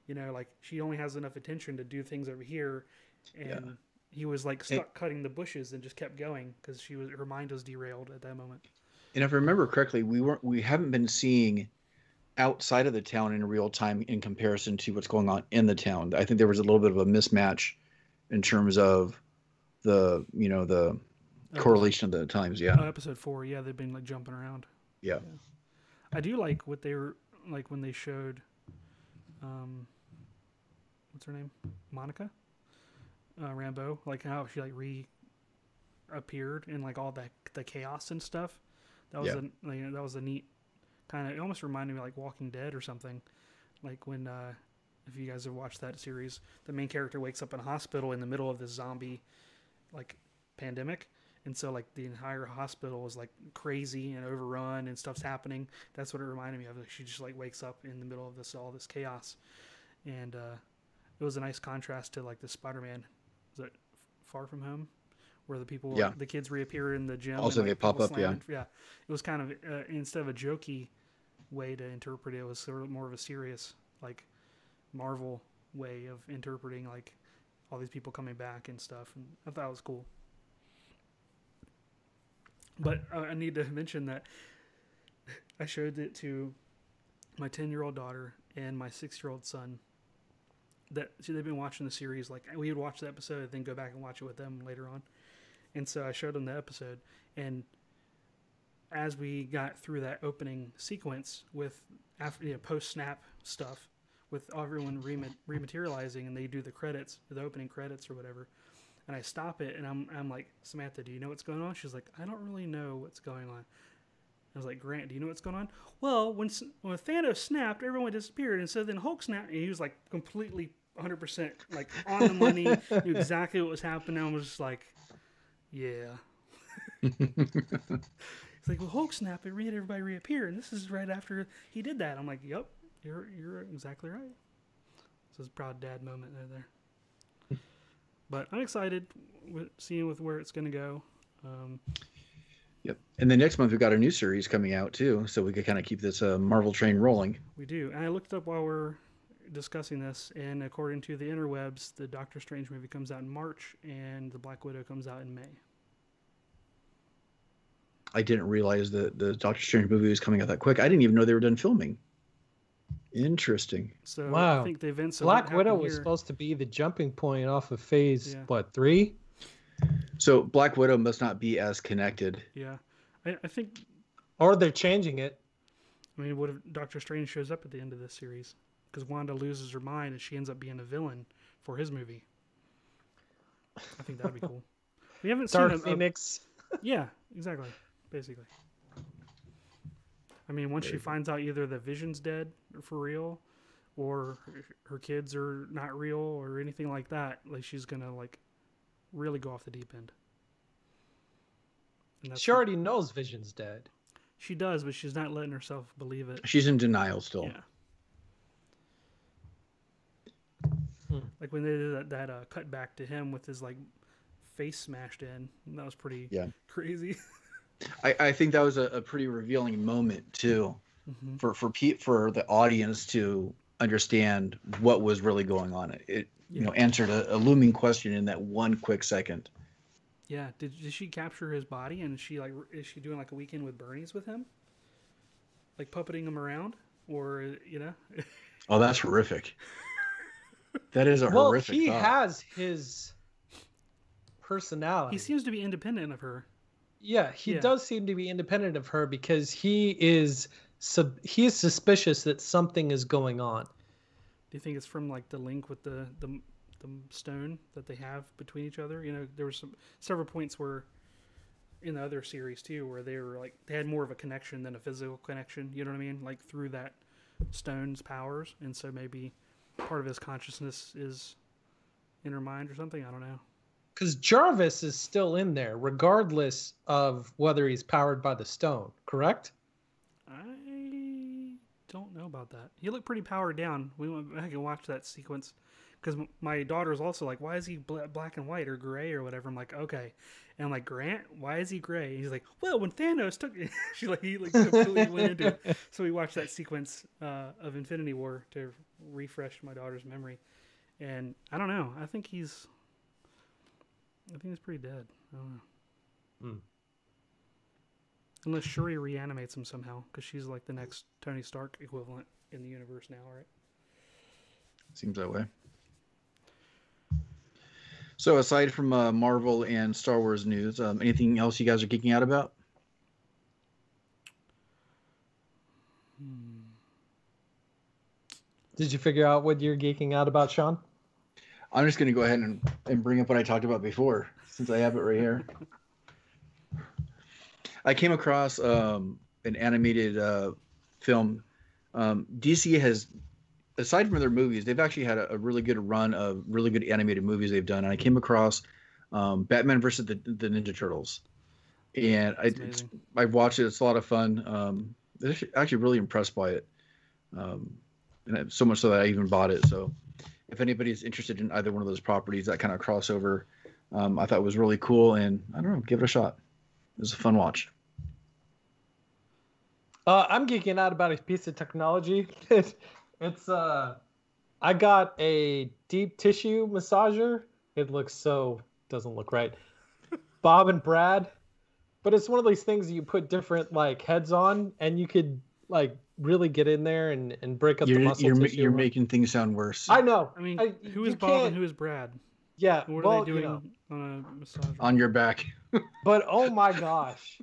You know, like she only has enough attention to do things over here, and he was like stuck cutting the bushes and just kept going because her mind was derailed at that moment. And if I remember correctly, we haven't been seeing outside of the town in real time in comparison to what's going on in the town. I think there was a little bit of a mismatch in terms of the correlation of the times. Yeah. Episode 4, yeah, they've been like jumping around. Yeah. I do like what they were like when they showed. What's her name? Monica Rambeau. Like how she like reappeared in like all the chaos and stuff. That was that was a neat kind of. It almost reminded me of like Walking Dead or something. Like when if you guys have watched that series, the main character wakes up in a hospital in the middle of this zombie like pandemic. And so like the entire hospital is like crazy and overrun and stuff's happening. That's what it reminded me of. Like, she just like wakes up in the middle of all this chaos. And it was a nice contrast to like the Spider-Man. Was it Far From Home? Where the people, the kids reappear in the gym. Also and, they pop up, yeah. It was kind of, instead of a jokey way to interpret it, it was sort of more of a serious, like Marvel way of interpreting like all these people coming back and stuff. And I thought it was cool. But I need to mention that I showed it to my 10-year-old daughter and my 6-year-old son. They've been watching the series. Like we would watch the episode and then go back and watch it with them later on. And so I showed them the episode. And as we got through that opening sequence with post-snap stuff, with everyone rematerializing and they do the credits, the opening credits or whatever. And I stop it, and I'm like, Samantha, do you know what's going on? She's like, I don't really know what's going on. I was like, Grant, do you know what's going on? Well, when Thanos snapped, everyone disappeared, and so then Hulk snapped, and he was like completely 100% like on the money, knew exactly what was happening. I was just like, yeah. It's like, well, Hulk snapped, it made everybody reappear, and this is right after he did that. I'm like, yep, you're exactly right. So it's a proud dad moment there. But I'm excited seeing where it's going to go. Yep. And then next month we've got a new series coming out too, so we could kind of keep this Marvel train rolling. We do. And I looked up while we're discussing this, and according to the interwebs, the Doctor Strange movie comes out in March, and the Black Widow comes out in May. I didn't realize that the Doctor Strange movie was coming out that quick. I didn't even know they were done filming. Interesting. So wow. I think the events of Black Widow was supposed to be the jumping point off of phase 3? So Black Widow must not be as connected. Yeah. I think or they're changing it. I mean, what if Doctor Strange shows up at the end of this series? Because Wanda loses her mind and she ends up being a villain for his movie. I think that'd be cool. We haven't Dark seen Phoenix. Yeah, exactly. Basically. I mean, once she finds out either that Vision's dead for real, or her kids are not real, or anything like that, like she's gonna like really go off the deep end. She already knows Vision's dead. She does, but she's not letting herself believe it. She's in denial still. Yeah. Like when they did that cut back to him with his like face smashed in, that was pretty crazy. I think that was a pretty revealing moment too, for the audience to understand what was really going on. It answered a looming question in that one quick second. Yeah. Did she capture his body and is she doing like a weekend with Bernie's with him? Like puppeting him around? Or, you know? Oh, that's horrific. That is a Well, horrific he thought. has his personality. He seems to be independent of her. Yeah, he does seem to be independent of her because he is suspicious that something is going on. Do you think it's from like the link with the stone that they have between each other? You know, there were several points where in the other series too where they were like they had more of a connection than a physical connection. You know what I mean? Like through that stone's powers, and so maybe part of his consciousness is in her mind or something. I don't know. Because Jarvis is still in there, regardless of whether he's powered by the stone, correct? I don't know about that. He looked pretty powered down. We went back and watched that sequence because my daughter's also like, why is he black and white or gray or whatever? I'm like, okay. And I'm like, Grant, why is he gray? And he's like, well, when Thanos took it, he completely went into it. So we watched that sequence of Infinity War to refresh my daughter's memory. And I don't know. I think he's pretty dead. I don't know. Unless Shuri reanimates him somehow, because she's like the next Tony Stark equivalent in the universe now, right? Seems that way. So aside from Marvel and Star Wars news, anything else you guys are geeking out about? Did you figure out what you're geeking out about, Sean? I'm just going to go ahead and bring up what I talked about before, since I have it right here. I came across an animated film. DC has, aside from their movies, they've actually had a really good run of really good animated movies they've done. And I came across Batman versus the Ninja Turtles. And I've watched it. It's a lot of fun. I'm actually really impressed by it. And so much so that I even bought it. So if anybody's interested in either one of those properties, that kind of crossover, I thought was really cool. And I don't know, give it a shot. It was a fun watch. I'm geeking out about a piece of technology. It's I got a deep tissue massager. It doesn't look right. Bob and Brad, but it's one of these things that you put different like heads on, and you could like really get in there and break up the muscle tissue. You're making things sound worse. I know. I mean, who is Bob and who is Brad? Yeah. What are they doing on a massage? On your back. But oh my gosh,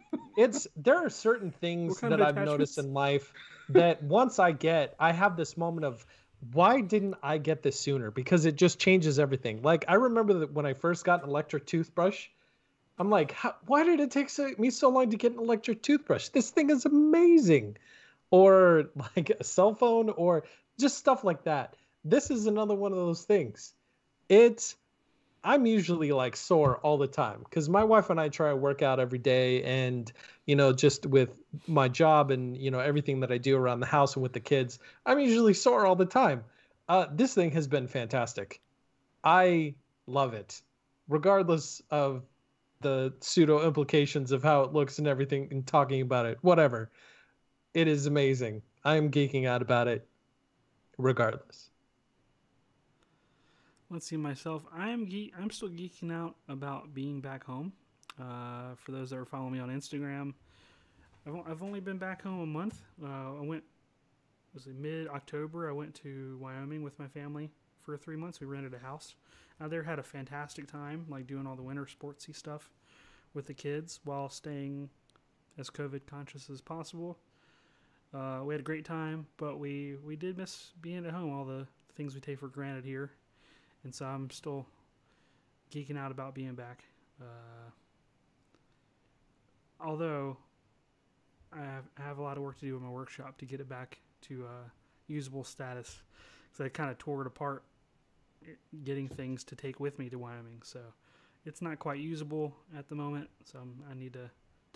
there are certain things that I've noticed in life that once I have this moment of, why didn't I get this sooner? Because it just changes everything. Like I remember that when I first got an electric toothbrush, I'm like, why did it take me so long to get an electric toothbrush? This thing is amazing. Or like a cell phone or just stuff like that. This is another one of those things. I'm usually like sore all the time because my wife and I try to work out every day, and just with my job and everything that I do around the house and with the kids, I'm usually sore all the time. This thing has been fantastic. I love it, regardless of the pseudo implications of how it looks and everything and talking about it, whatever. It is amazing. I am geeking out about it regardless. Let's see, myself. I'm still geeking out about being back home. For those that are following me on Instagram, I've only been back home a month. Was it mid-October? I went to Wyoming with my family for 3 months. We rented a house. There had a fantastic time, like doing all the winter sportsy stuff with the kids while staying as COVID conscious as possible. We had a great time, but we did miss being at home, all the things we take for granted here. And so I'm still geeking out about being back. Although I have a lot of work to do in my workshop to get it back to usable status. So I kind of tore it apart getting things to take with me to Wyoming. So it's not quite usable at the moment. So I need to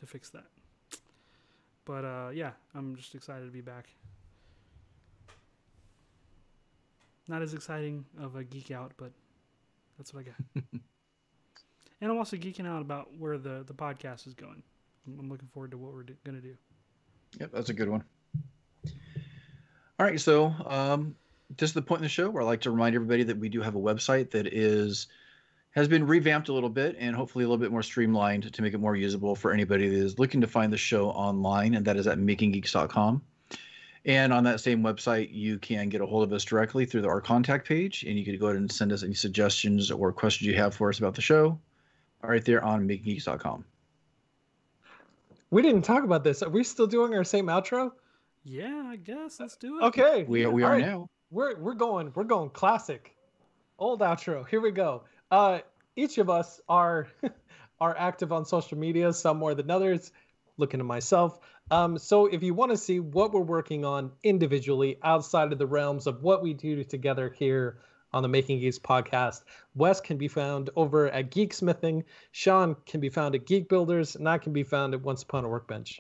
fix that. But yeah, I'm just excited to be back. Not as exciting of a geek out, but that's what I got. And I'm also geeking out about where the podcast is going. I'm looking forward to what we're going to do. Yep, that's a good one. All right, so this is the point in the show where I like to remind everybody that we do have a website that has been revamped a little bit and hopefully a little bit more streamlined to make it more usable for anybody that is looking to find the show online, and that is at makinggeeks.com. And on that same website, you can get a hold of us directly through our contact page, and you can go ahead and send us any suggestions or questions you have for us about the show right there on makinggeeks.com. We didn't talk about this. Are we still doing our same outro? Yeah, I guess. Let's do it. Okay. We are right. now. We're going classic. Old outro. Here we go. Each of us are active on social media, some more than others. Looking at myself. So if you want to see what we're working on individually outside of the realms of what we do together here on the Making Geeks podcast, Wes can be found over at Geeksmithing. Sean can be found at Geek Builders, and I can be found at Once Upon a Workbench.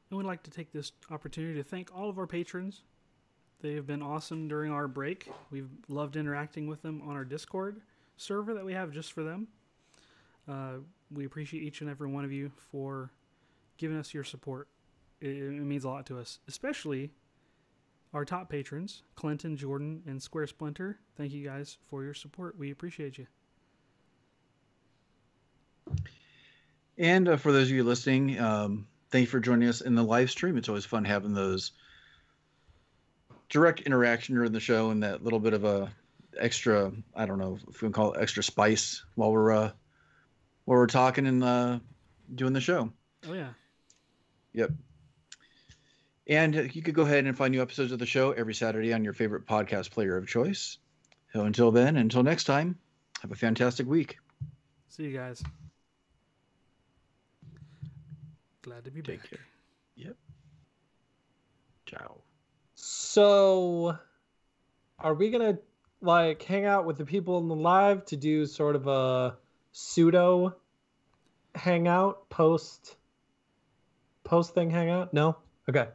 And we'd like to take this opportunity to thank all of our patrons. They have been awesome during our break. We've loved interacting with them on our Discord server that we have just for them. We appreciate each and every one of you for giving us your support. It means a lot to us, especially our top patrons, Clinton, Jordan, and Square Splinter. Thank you guys for your support. We appreciate you. And for those of you listening, thank you for joining us in the live stream. It's always fun having those direct interaction during the show and that little bit of a extra, I don't know if we can call it extra spice while we're talking and doing the show. Oh yeah. Yep. And you could go ahead and find new episodes of the show every Saturday on your favorite podcast player of choice. So until then, until next time, have a fantastic week. See you guys. Glad to be back. Take care. Yep. Ciao. So, are we gonna like hang out with the people in the live to do sort of a pseudo hangout post thing hangout? No? Okay.